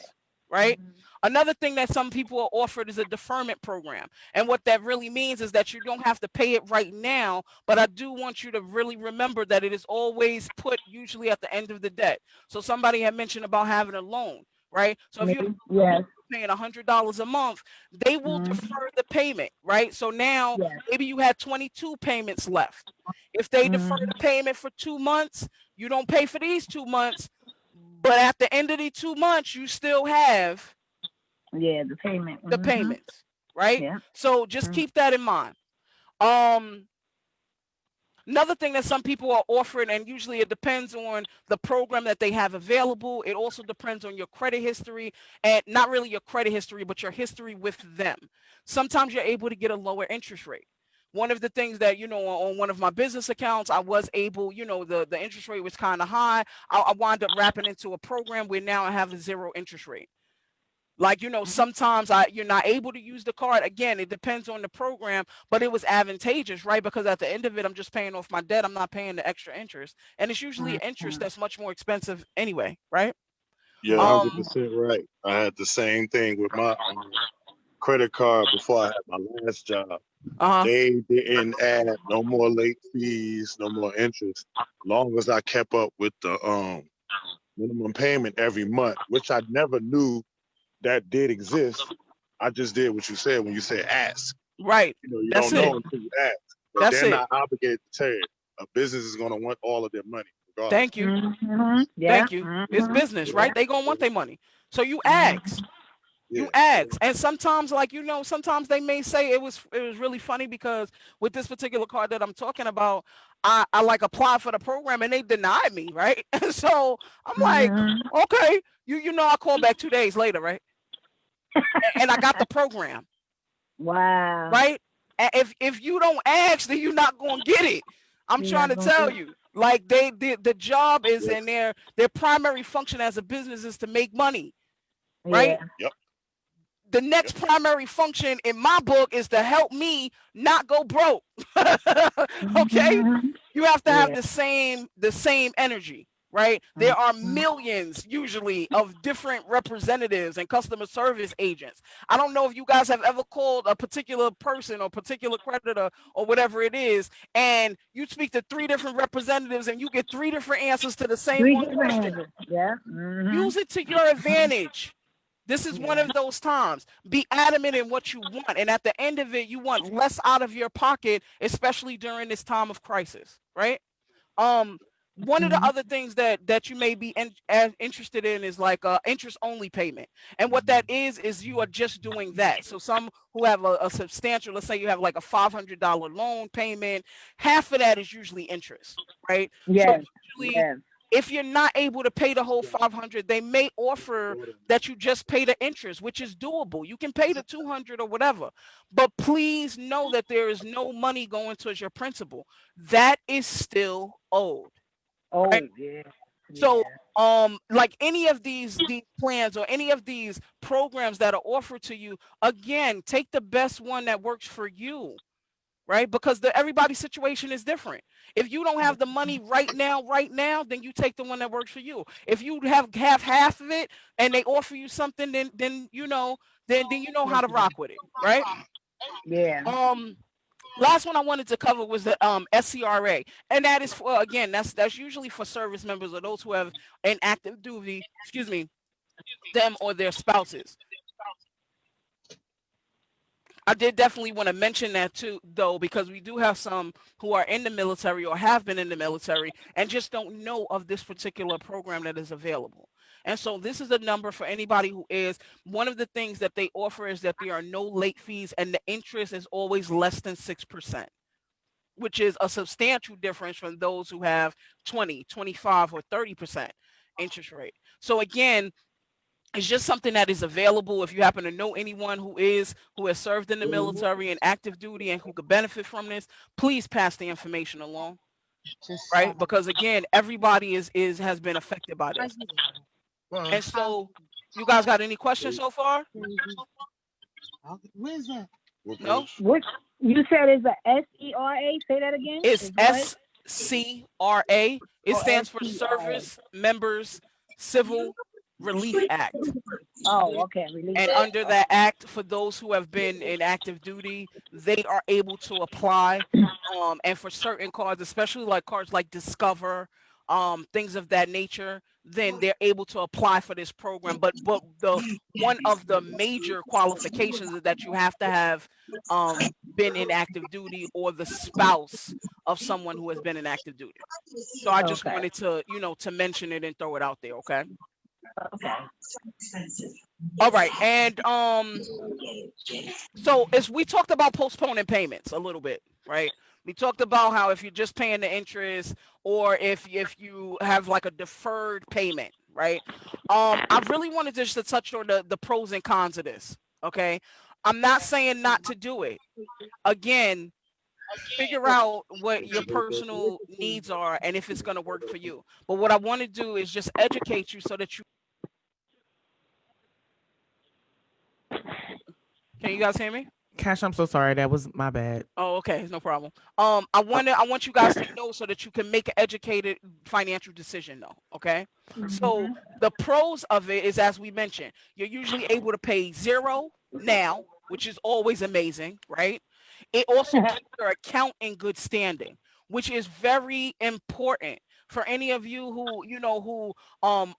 right? Another thing that some people are offered is a deferment program. And what that really means is that you don't have to pay it right now, but I do want you to really remember that it is always put usually at the end of the debt. So somebody had mentioned about having a loan, right? So if you're Yes. paying $100 a month, they will defer the payment, right? So now Yes. maybe you had 22 payments left. If they defer the payment for 2 months, you don't pay for these 2 months, but at the end of the 2 months, you still have Yeah, the payment. the payments, right? Yeah. So just keep that in mind. Another thing that some people are offering, and usually it depends on the program that they have available. It also depends on your credit history, and not really your credit history, but your history with them. Sometimes you're able to get a lower interest rate. One of the things that, you know, on one of my business accounts, I was able, you know, the interest rate was kind of high. I wound up wrapping into a program where now I have a 0 interest rate. Like, you know, sometimes you're not able to use the card. Again, it depends on the program, but it was advantageous, right? Because at the end of it, I'm just paying off my debt. I'm not paying the extra interest. And it's usually interest that's much more expensive anyway, right? You're 100% right. I had the same thing with my credit card before I had my last job. They didn't add no more late fees, no more interest. Long as I kept up with the minimum payment every month, which I never knew that did exist. I just did what you said when you said ask. Right. You know, you That's don't it. know until you ask. But That's they're it. not obligated to tell you. A business is gonna want all of their money, regardless. Thank you. Yeah. Thank you. It's business, right? They gonna want their money. So you ask. You Yeah. ask. And sometimes, like, you know, sometimes they may say it was really funny because with this particular card that I'm talking about, I like applied for the program and they denied me, right? So I'm like, okay, you know, I called back 2 days later, right? And I got the program, Wow. right? And if you don't ask, then you're not gonna get it. I'm You're trying not to gonna tell get you, like the job is in their primary function as a business is to make money, right? Yeah. The next primary function in my book is to help me not go broke. Okay? You have to have Yeah. the same energy, right? There are millions usually of different representatives and customer service agents. I don't know if you guys have ever called a particular person or particular creditor or whatever it is, and you speak to 3 different representatives and you get 3 different answers to the same Three one different question. answers. Yeah. Use it to your advantage. This is one of those times. Be adamant in what you want. And at the end of it, you want less out of your pocket, especially during this time of crisis, right? One of the other things that you may be interested in is like interest only payment. And what that is you are just doing that. So some who have a substantial, let's say you have like a $500 loan payment, half of that is usually interest, right? Yes. So usually Yes. if you're not able to pay the whole 500, they may offer that you just pay the interest, which is doable. You can pay the 200 or whatever, but please know that there is no money going towards your principal. That is still owed. Oh, Right? yeah. So, like any of these plans or any of these programs that are offered to you, again, take the best one that works for you. Right? Because everybody's situation is different. If you don't have the money right now, then you take the one that works for you. If you have half of it and they offer you something, then you know, then you know how to rock with it, right? Yeah. Last one I wanted to cover was the SCRA, and that is for again, that's usually for service members or those who have an active duty, excuse me, them or their spouses. I did definitely want to mention that too, though, because we do have some who are in the military or have been in the military and just don't know of this particular program that is available. And so this is a number for anybody who is. One of the things that they offer is that there are no late fees and the interest is always less than 6%, which is a substantial difference from those who have 20, 25, or 30% interest rate. So again, it's just something that is available. If you happen to know anyone who has served in the military and active duty and who could benefit from this, please pass the information along, right? Because again, everybody has been affected by this. And so, you guys got any questions so far? Where's that? No? What you said is a SERA? Say that again. It's SCRA. It stands for SCRA. Service Members Civil Relief Act. Oh, okay. Relief And Act. under that act, for those who have been in active duty, they are able to apply. And for certain cards, especially like cards like Discover, things of that nature, then they're able to apply for this program. But the one of the major qualifications is that you have to have been in active duty or the spouse of someone who has been in active duty. So I just wanted to, to mention it and throw it out there. Okay. Okay. All right. And so as we talked about postponing payments a little bit, right? We talked about how if you're just paying the interest or if you have like a deferred payment, right? I really wanted just to touch on the pros and cons of this. Okay. I'm not saying not to do it. Again, figure out what your personal needs are and if it's going to work for you. But what I want to do is just educate you so that you can you guys hear me? Cash, I'm so sorry. That was my bad. Oh, okay, no problem. I want you guys to know so that you can make an educated financial decision though. Okay. So the pros of it is, as we mentioned, you're usually able to pay 0 now, which is always amazing, right? it also keeps your account in good standing, which is very important for any of you who, who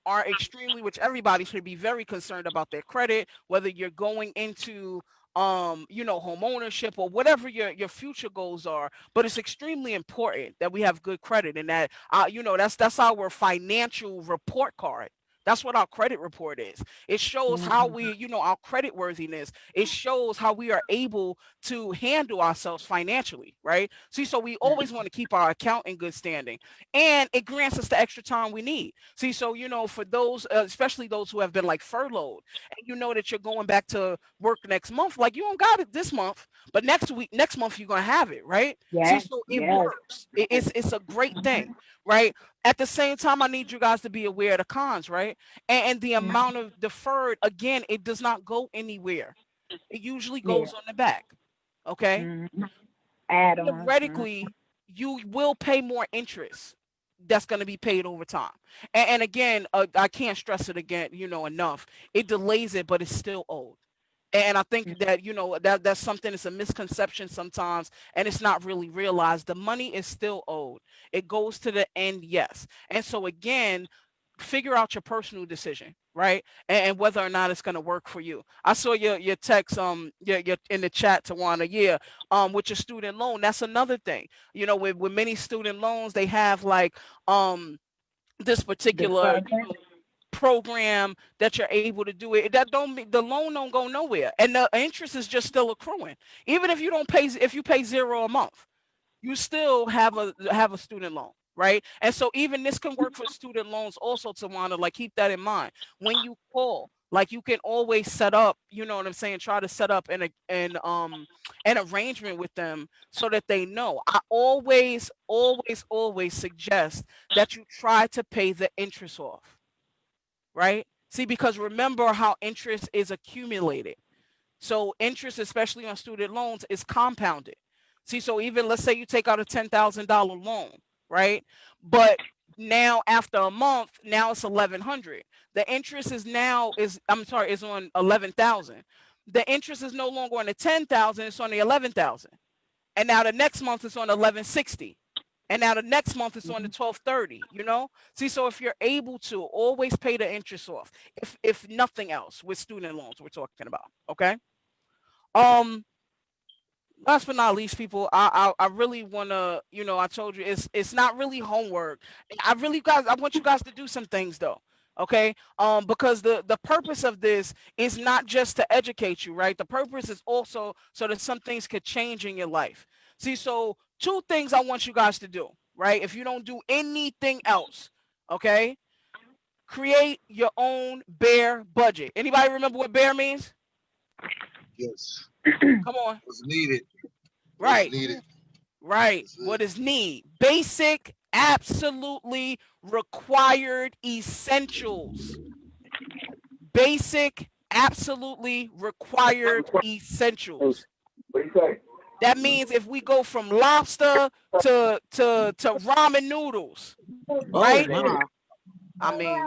are extremely, which everybody should be very concerned about their credit, whether you're going into home ownership or whatever your future goals are. But it's extremely important that we have good credit, and that that's our financial report card. That's what our credit report is. It shows how we, our credit worthiness. It shows how we are able to handle ourselves financially, right? See, so we always want to keep our account in good standing, and it grants us the extra time we need. See, so, for those, especially those who have been like furloughed, and you know that you're going back to work next month, like you don't got it this month, but next month, you're going to have it, right? Yes, See, so it yes. works. It's a great thing, right? At the same time, I need you guys to be aware of the cons, right? And the amount of deferred, again, it does not go anywhere. It usually goes on the back. Okay. Add on. Theoretically, you will pay more interest that's going to be paid over time. And again, I can't stress it again, enough. It delays it, but it's still owed. And I think that, that's something, it's a misconception sometimes, and it's not really realized. The money is still owed. It goes to the end, yes. And so again, figure out your personal decision, right? And whether or not it's going to work for you. I saw your text, your in the chat, Tawana, with your student loan. That's another thing. With many student loans, they have like this particular program that you're able to do it. The loan don't go nowhere, and the interest is just still accruing. Even if you if you pay $0 a month, you still have a student loan, right? And so even this can work for student loans also, Tawana. Like, keep that in mind when you call. Like, you can always set up, try to set up an arrangement with them so that they know. I always suggest that you try to pay the interest off. Right? See, because remember how interest is accumulated. So interest, especially on student loans, is compounded. See, so even let's say you take out a $10,000 loan, right? But now after a month, now it's $1,100. The interest is on 11,000. The interest is no longer on the 10,000, it's on the 11,000. And now the next month it's on 1160. And now the next month is on the 1230, See, so if you're able to always pay the interest off, if nothing else, with student loans we're talking about, okay? Last but not least, people, I really want to, I told you it's not really homework. I want you guys to do some things though. Okay. Because the purpose of this is not just to educate you, right? The purpose is also so that some things could change in your life. See, so 2 things I want you guys to do, right? If you don't do anything else, okay? Create your own BEAR budget. Anybody remember what BEAR means? Yes. Come on. What's needed. Right. What's needed. Right. What is need? Basic, absolutely required essentials. Basic, absolutely required essentials. What do you say? That means if we go from lobster to ramen noodles, right? Wow. I mean,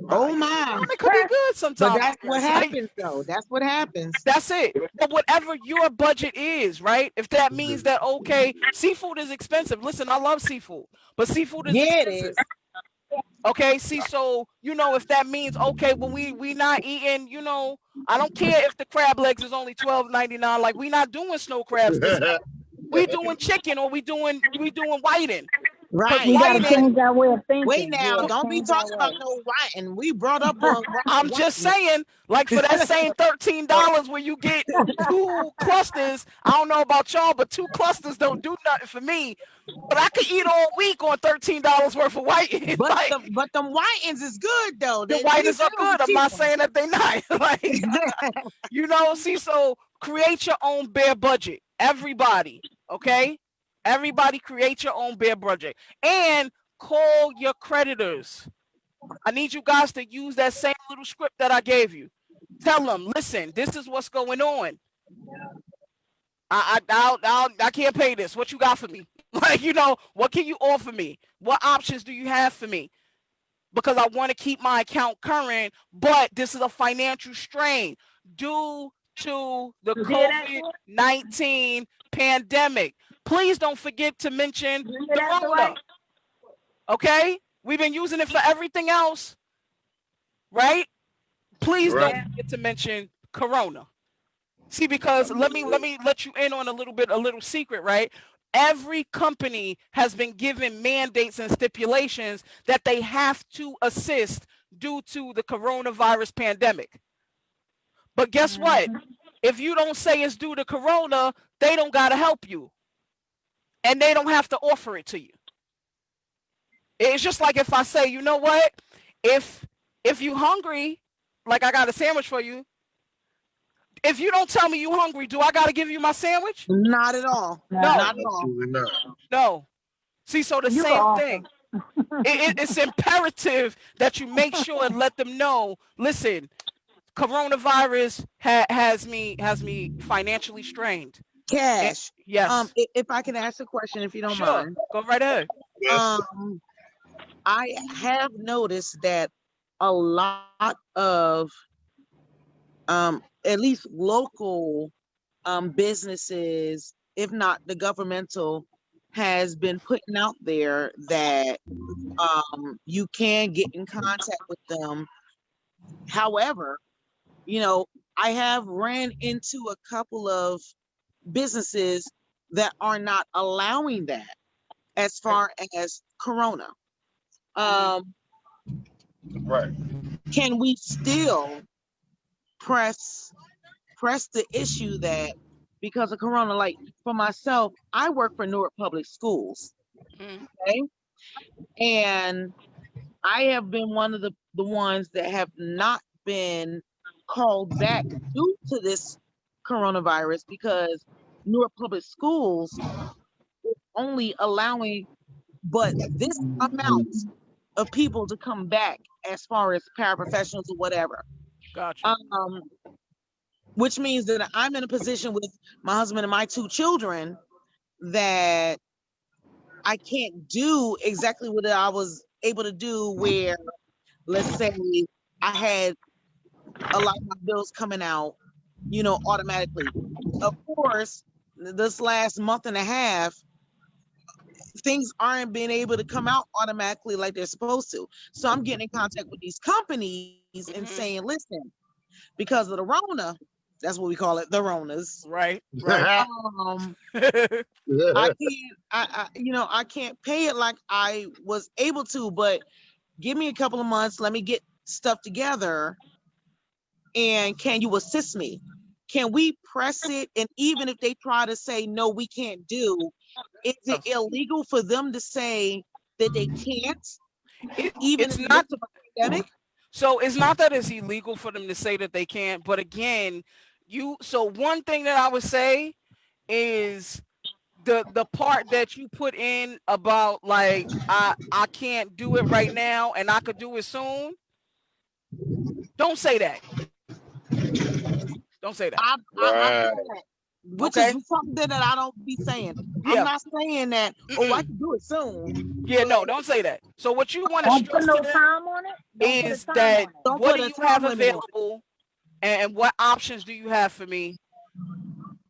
Oh my. it could be good sometimes. But that's what happens, though. That's what happens. That's it. But whatever your budget is, right? If that means that, okay, seafood is expensive. Listen, I love seafood, but seafood is expensive. It is. Okay, see, so if that means, okay, well, we not eating, I don't care if the crab legs is only $12.99. Like, we not doing snow crabs this month. We doing chicken, or we doing whiting. Right. We gotta change our way of thinking. Wait now, Yeah, don't be change our talking about way. no whiting. We brought up on I'm just saying, like, for that same $13 where you get 2 clusters, I don't know about y'all, but 2 clusters don't do nothing for me. But I could eat all week on $13 worth of whiting. But Like, them whitings is good though. the whitings are good. I'm not saying that they not. Like, see, so create your own BEAR budget. Everybody, okay? Everybody create your own BEAR budget. And call your creditors. I need you guys to use that same little script that I gave you. Tell them, listen, this is what's going on. I can't pay this. What you got for me? Like, what can you offer me? What options do you have for me? Because I want to keep my account current, but this is a financial strain. Do to the You hear that, COVID-19 pandemic. Please don't forget to mention You hear the that, Rona. Dwight? Okay? We've been using it for everything else, right? Please Right. don't forget to mention Corona. See, because let me let you in on a little secret, right? Every company has been given mandates and stipulations that they have to assist due to the coronavirus pandemic. But guess what? If you don't say it's due to Corona, they don't gotta help you. And they don't have to offer it to you. It's just like if I say, you know what? If you hungry, like I got a sandwich for you. If you don't tell me you hungry, do I gotta give you my sandwich? Not at all. No. Not at all. Absolutely not. No. See, so the You same are thing. It's imperative that you make sure and let them know, listen, coronavirus has me financially strained. Cash. Yes. If I can ask a question, if you don't Sure. mind. Go right ahead. Yes. I have noticed that a lot of at least local businesses, if not the governmental, has been putting out there that you can get in contact with them. However, I have ran into a couple of businesses that are not allowing that as far as Corona. Right. Can we still press the issue that because of Corona, like for myself, I work for Newark Public Schools, Mhm. okay? And I have been one of the ones that have not been called back due to this coronavirus because Newark Public Schools is only allowing but this amount of people to come back as far as paraprofessionals or whatever. Gotcha. Which means that I'm in a position with my husband and my 2 children that I can't do exactly what I was able to do where, let's say, I had a lot of my bills coming out, automatically. Of course, this last month and a half, things aren't being able to come out automatically like they're supposed to. So I'm getting in contact with these companies and saying, listen, because of the Rona, that's what we call it, the Ronas. Right. I can't pay it like I was able to, but give me a couple of months, let me get stuff together, and can you assist me? Can we press it? And even if they try to say, no, we can't do, is it illegal for them to say that they can't, even It's in the not. midst of a pandemic? So it's not that it's illegal for them to say that they can't, but again, so one thing that I would say is the part that you put in about like I can't do it right now and I could do it soon. Don't say that. Don't say that. I Right. which Okay. is something that I don't be saying. Yeah. I'm not saying that, I can do it soon. Yeah, no, don't say that. So what you want to Don't put stress no to them time on it. Don't put a is time that on it. Don't what put do a you time have limit on it. available and what options do you have for me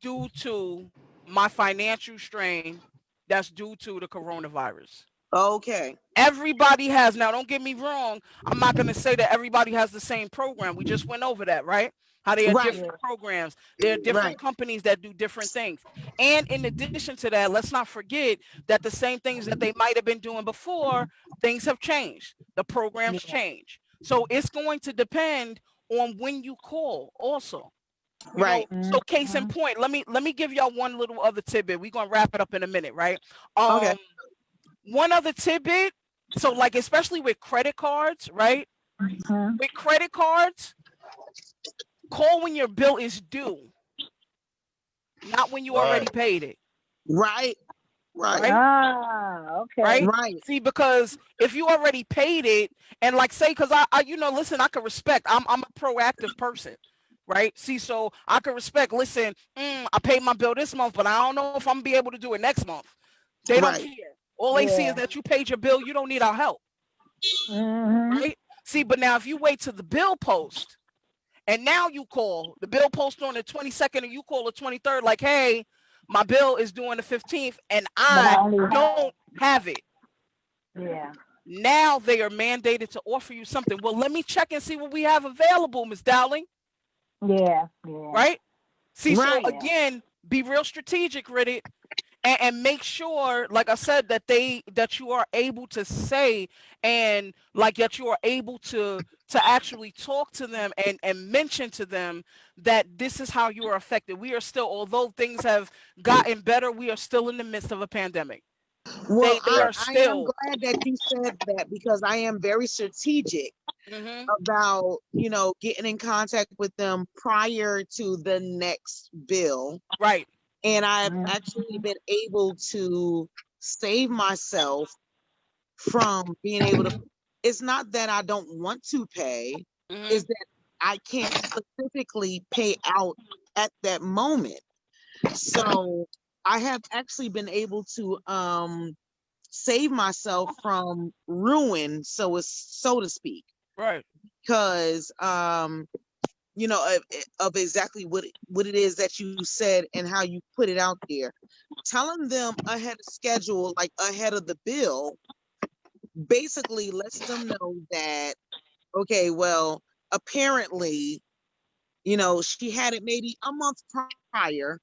due to my financial strain that's due to the coronavirus? Okay. Everybody has, now don't get me wrong, I'm not going to say that everybody has the same program. We just went over that, right? How they are Right. different programs. There are different Right. companies that do different things. And in addition to that, let's not forget that the same things that they might have been doing before, things have changed. The programs change. So it's going to depend on when you call also. You Right. know, so case in point, let me give y'all one little other tidbit. We're gonna wrap it up in a minute, right? Okay. One other tidbit. So like especially with credit cards, right? Mhm. With credit cards, call when your bill is due, not when you already paid it. Right. Right. Right? Ah, okay. Right? Right. See, because if you already paid it, and like say, because I listen, I can respect. I'm a proactive person, right? See, so I can respect. Listen, I paid my bill this month, but I don't know if I'm gonna be able to do it next month. They don't Right. care. All they see is Yeah. that you paid your bill. You don't need our help, Mhm. right? See, but now if you wait to the bill post And now you call, the bill posted on the 22nd and you call the 23rd like, hey, my bill is due on the 15th and But I I only don't have it. yeah. Now they are mandated to offer you something. Well, let me check and see what we have available, Ms. Dowling, Yeah. right? See, so Right. again, be real strategic with it. And make sure, like I said, that you are able to say and like that you are able to actually talk to them and mention to them that this is how you are affected. We are still, although things have gotten better, we are still in the midst of a pandemic. Well, They are I am still. glad that you said that because I am very strategic Mhm. about, getting in contact with them prior to the next bill. Right. And I've Mhm. actually been able to save myself from being able to. It's not that I don't want to pay, Mhm. it's that I can't specifically pay out at that moment. So I have actually been able to save myself from ruin, so to speak, Right. because of exactly what it is that you said and how you put it out there. Telling them ahead of schedule, like ahead of the bill, basically lets them know that, okay, well, apparently, she had it maybe a month prior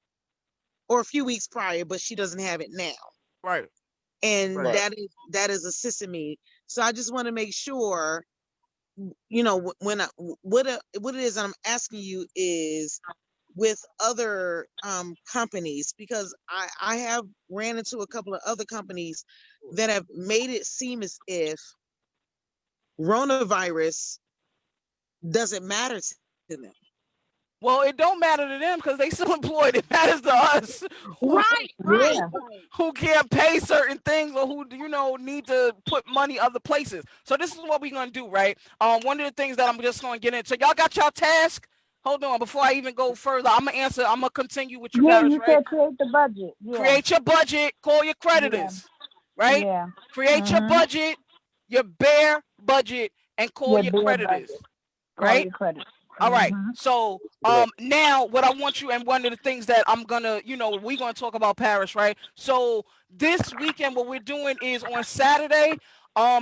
or a few weeks prior, but she doesn't have it now. Right. And Right. that is assisting me. So I just want to make sure, what it is I'm asking you is with other companies, because I have ran into a couple of other companies that have made it seem as if coronavirus doesn't matter to them. Well, it don't matter to them because they still employed. It matters to us Right. Yeah. who can't pay certain things or who need to put money other places. So this is what we're gonna do, right? One of the things that I'm just gonna get into. Y'all got y'all task? Hold on, before I even go further, I'm gonna continue with you, Yeah, Paris, you right? said create the budget. Yeah. Create your budget, call your creditors, right? Yeah. Create your Mhm. budget, your bare budget, and call Your your bare creditors, budget. Call right? your credit. All right. Mhm. So now what I want you, and one of the things that I'm gonna, we're gonna talk about Paris, right? So this weekend, what we're doing is on Saturday.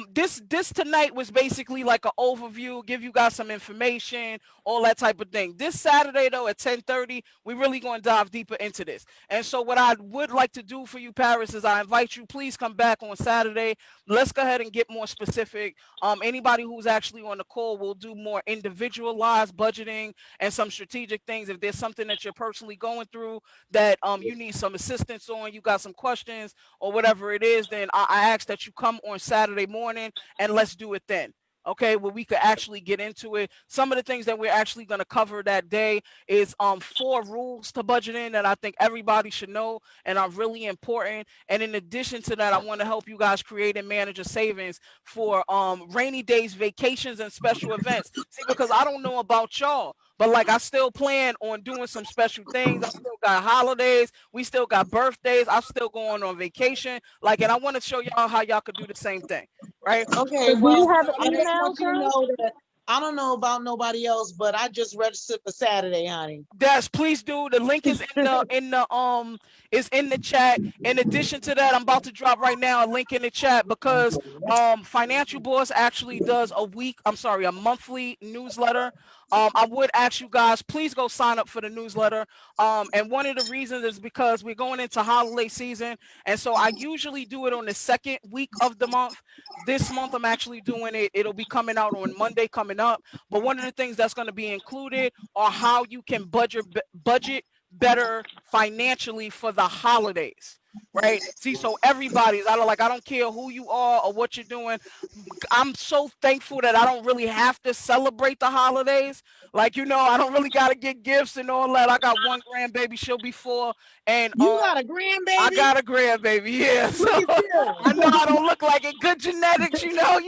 This tonight was basically like an overview, give you guys some information, all that type of thing. This Saturday though at 10:30, we're really gonna dive deeper into this. And so what I would like to do for you, Paris, is I invite you, please come back on Saturday. Let's go ahead and get more specific. Anybody who's actually on the call will do more individualized budgeting and some strategic things. If there's something that you're personally going through that you need some assistance on, you got some questions or whatever it is, then I ask that you come on Saturday morning and let's do it then. Okay, where we could actually get into it. Some of the things that we're actually going to cover that day is 4 rules to budgeting that I think everybody should know and are really important. And in addition to that, I want to help you guys create and manage a savings for rainy days, vacations, and special events. See, because I don't know about y'all, but like I still plan on doing some special things. I still got holidays, we still got birthdays, I'm still going on vacation. Like, and I want to show y'all how y'all could do the same thing, right? Okay, So do well, you have an I just email, want you to Chris? know that I don't know about nobody else, but I just registered for Saturday, honey. Yes, please do. The link is is in the chat. In addition to that, I'm about to drop right now a link in the chat because Financial Boss actually does a monthly newsletter. I would ask you guys, please go sign up for the newsletter. And one of the reasons is because we're going into holiday season. And so I usually do it on the second week of the month. This month, I'm actually doing it. It'll be coming out on Monday coming up. But one of the things that's going to be included are how you can budget better financially for the holidays. Right. See, so everybody's I don't care who you are or what you're doing. I'm so thankful that I don't really have to celebrate the holidays. Like, I don't really got to get gifts and all that. I got one grandbaby, she'll be 4. And You got a I grandbaby? got a grandbaby, yeah. So Look at you. I know I don't look like it. Good genetics, you know.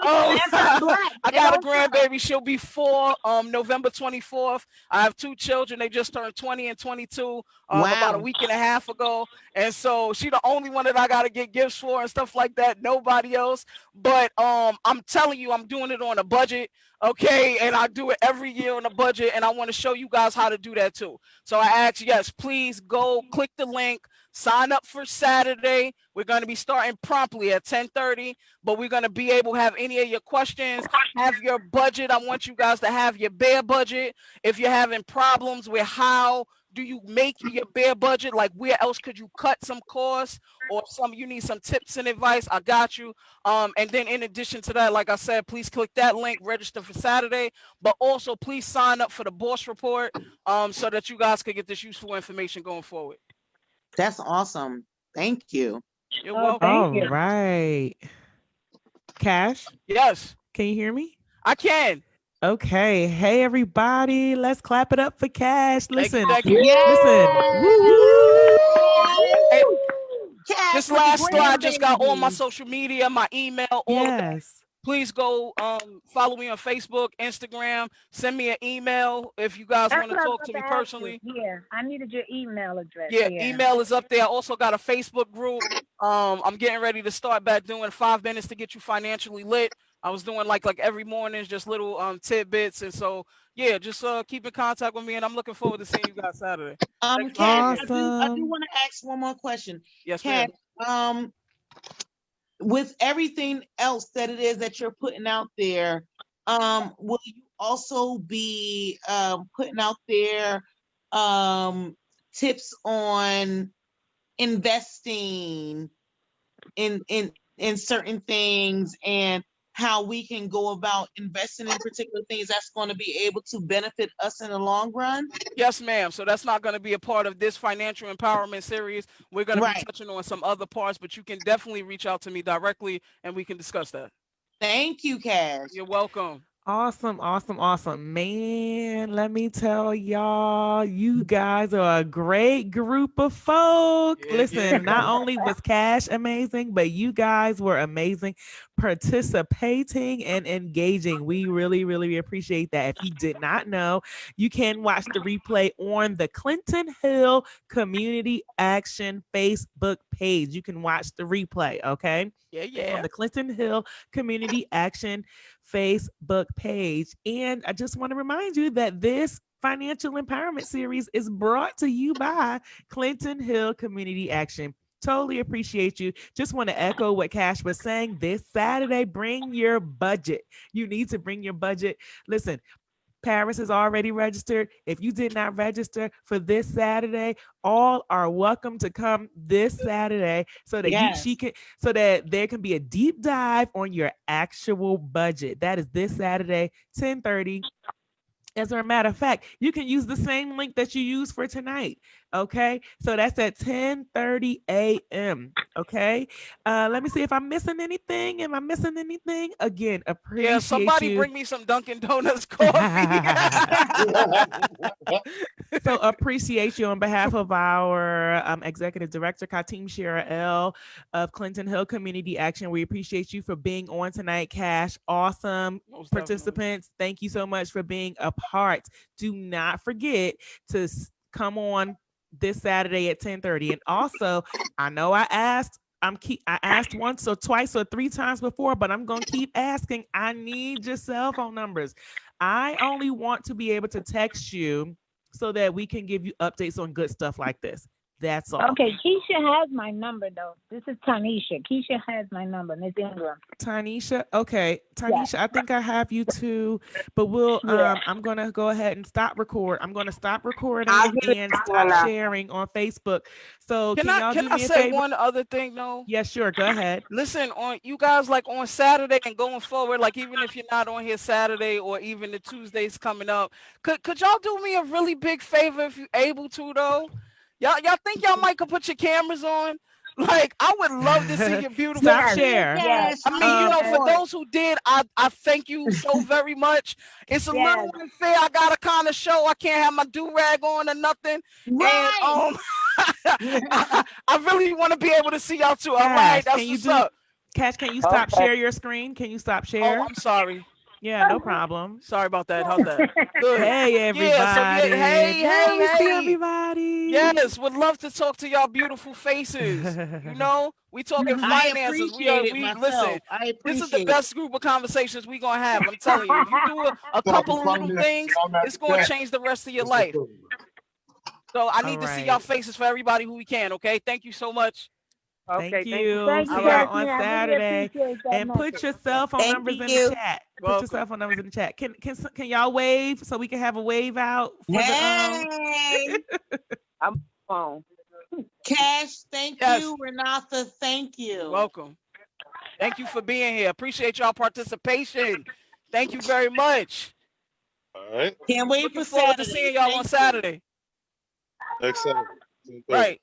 Anti-black. I They got a don't try. grandbaby. She'll be 4 November 24th. I have 2 children. They just turned 20 and 22 about a Wow. week and a half ago. And And so she the only one that I gotta get gifts for and stuff like that. Nobody else. But I'm telling you, I'm doing it on a budget. Okay, and I do it every year on a budget, and I want to show you guys how to do that too. So I ask, yes, please go click the link, sign up for Saturday. We're going to be starting promptly at 10:30, but we're going to be able to have any of your questions, have your budget. I want you guys to have your bare budget. If you're having problems with how do you make your bare budget, like where else could you cut some costs, or you need some tips and advice, I got you. And then in addition to that, like I said, please click that link, register for Saturday, but also please sign up for the boss report so that you guys can get this useful information going forward. That's awesome. Thank you. You're welcome. All right. Cash, Yes, can you hear me? I can. Okay. Hey, everybody. Let's clap it up for Cash. Listen. Thank you. Listen. Hey, Cash this with the last slide just got all my grandbaby. social media, my email, all of that. Yes. Please go follow me on Facebook, Instagram, send me an email if you guys want to talk to me personally. Yeah, I needed your email address. Yeah, email is up there. I also got a Facebook group. I'm getting ready to start back doing 5 minutes to get you financially lit. I was doing like every morning, just little tidbits. And so, yeah, just keep in contact with me, and I'm looking forward to seeing you guys Saturday. Cash, I do Awesome. want to ask one more question. Yes, Cash, ma'am. with everything else that it is that you're putting out there, will you also be putting out there tips on investing in certain things, and how we can go about investing in particular things that's going to be able to benefit us in the long run? Yes, ma'am. So that's not going to be a part of this financial empowerment series. We're going to be touching on some other parts, but you can definitely reach out to me directly and we can discuss that. Thank you, Cash. You're welcome. Awesome, awesome, awesome. Man, let me tell y'all, you guys are a great group of folk. Yeah, Listen, yeah. not only was Cash amazing, but you guys were amazing participating and engaging. We really, really appreciate that. If you did not know, you can watch the replay on the Clinton Hill Community Action Facebook page. You can watch the replay, okay? Yeah. On the Clinton Hill Community Action Facebook page. And I just want to remind you that this financial empowerment series is brought to you by Clinton Hill Community Action. Totally appreciate you. Just want to echo what Cash was saying. This Saturday, bring your budget. You need to bring your budget. Listen, Paris is already registered. If you did not register for this Saturday, all are welcome to come this Saturday so that so that there can be a deep dive on your actual budget. That is this Saturday, 10:30. As a matter of fact, you can use the same link that you used for tonight. Okay, so that's at 10:30 a.m. Okay, let me see if I'm missing anything. Am I missing anything? Again, appreciate Yeah, somebody you. bring me some Dunkin' Donuts coffee. So appreciate you on behalf of our executive director, Katim Shira of Clinton Hill Community Action. We appreciate you for being on tonight, Cash. Awesome. Most Participants, thank you so much for being a part. Do not forget to come on this Saturday at 10:30. And also, I know I asked once or twice or 3 times before, but I'm going to keep asking. I need your cell phone numbers. I only want to be able to text you so that we can give you updates on good stuff like this. That's all. Okay, Keisha has my number though. This is Tanisha. Keisha has my number, Ms. Ingram. Tanisha, okay. Tanisha, I think I have you too, but I'm gonna go ahead and stop record. I'm gonna stop recording and stop sharing on Facebook. So Can y'all do I me a say favor? one other thing though? Yeah, sure. Go ahead. Listen, on you guys, like on Saturday and going forward, like even if you're not on here Saturday or even the Tuesdays coming up, could y'all do me a really big favor if you're able to though? Y'all think y'all might could put your cameras on? Like, I would love to see your beautiful. Stop share. Yes. I mean, for those who did, I thank you so very much. It's a little unfair. I gotta kind of show I can't have my do-rag on or nothing. Right. And I really want to be able to see y'all too. All right, that's what's up. Cash, can you stop share your screen? Can you stop share? Oh, I'm sorry. Yeah, no problem. Sorry about that. How's that? Good. Hey, everybody. Yeah, so hey, Nice to see hey. everybody. Yes, would love to talk to y'all beautiful faces. You know, we talking I finances. appreciate it We myself. listen. I This is the appreciate it. best group of conversations we gonna have. I'm telling you. If you do a couple of little things, it's gonna change the rest of your life. So I need to see y'all faces for everybody who we can. Okay, thank you so much. Thank you. Thank See you, y'all All right. on Jasmine. I really Saturday. appreciate that And put message. your cell phone Thank numbers in you. the chat. Put your Welcome. cell phone numbers in the chat. Can y'all wave so we can have a wave out for Hey, Phone. Cash, thank Yes. you. Renata, thank you. You're welcome. Thank you for being here. Appreciate y'all participation. Thank you very much. All right. Can't wait Looking for forward to Saturday. seeing y'all on Thank you. Saturday. Excellent. Right.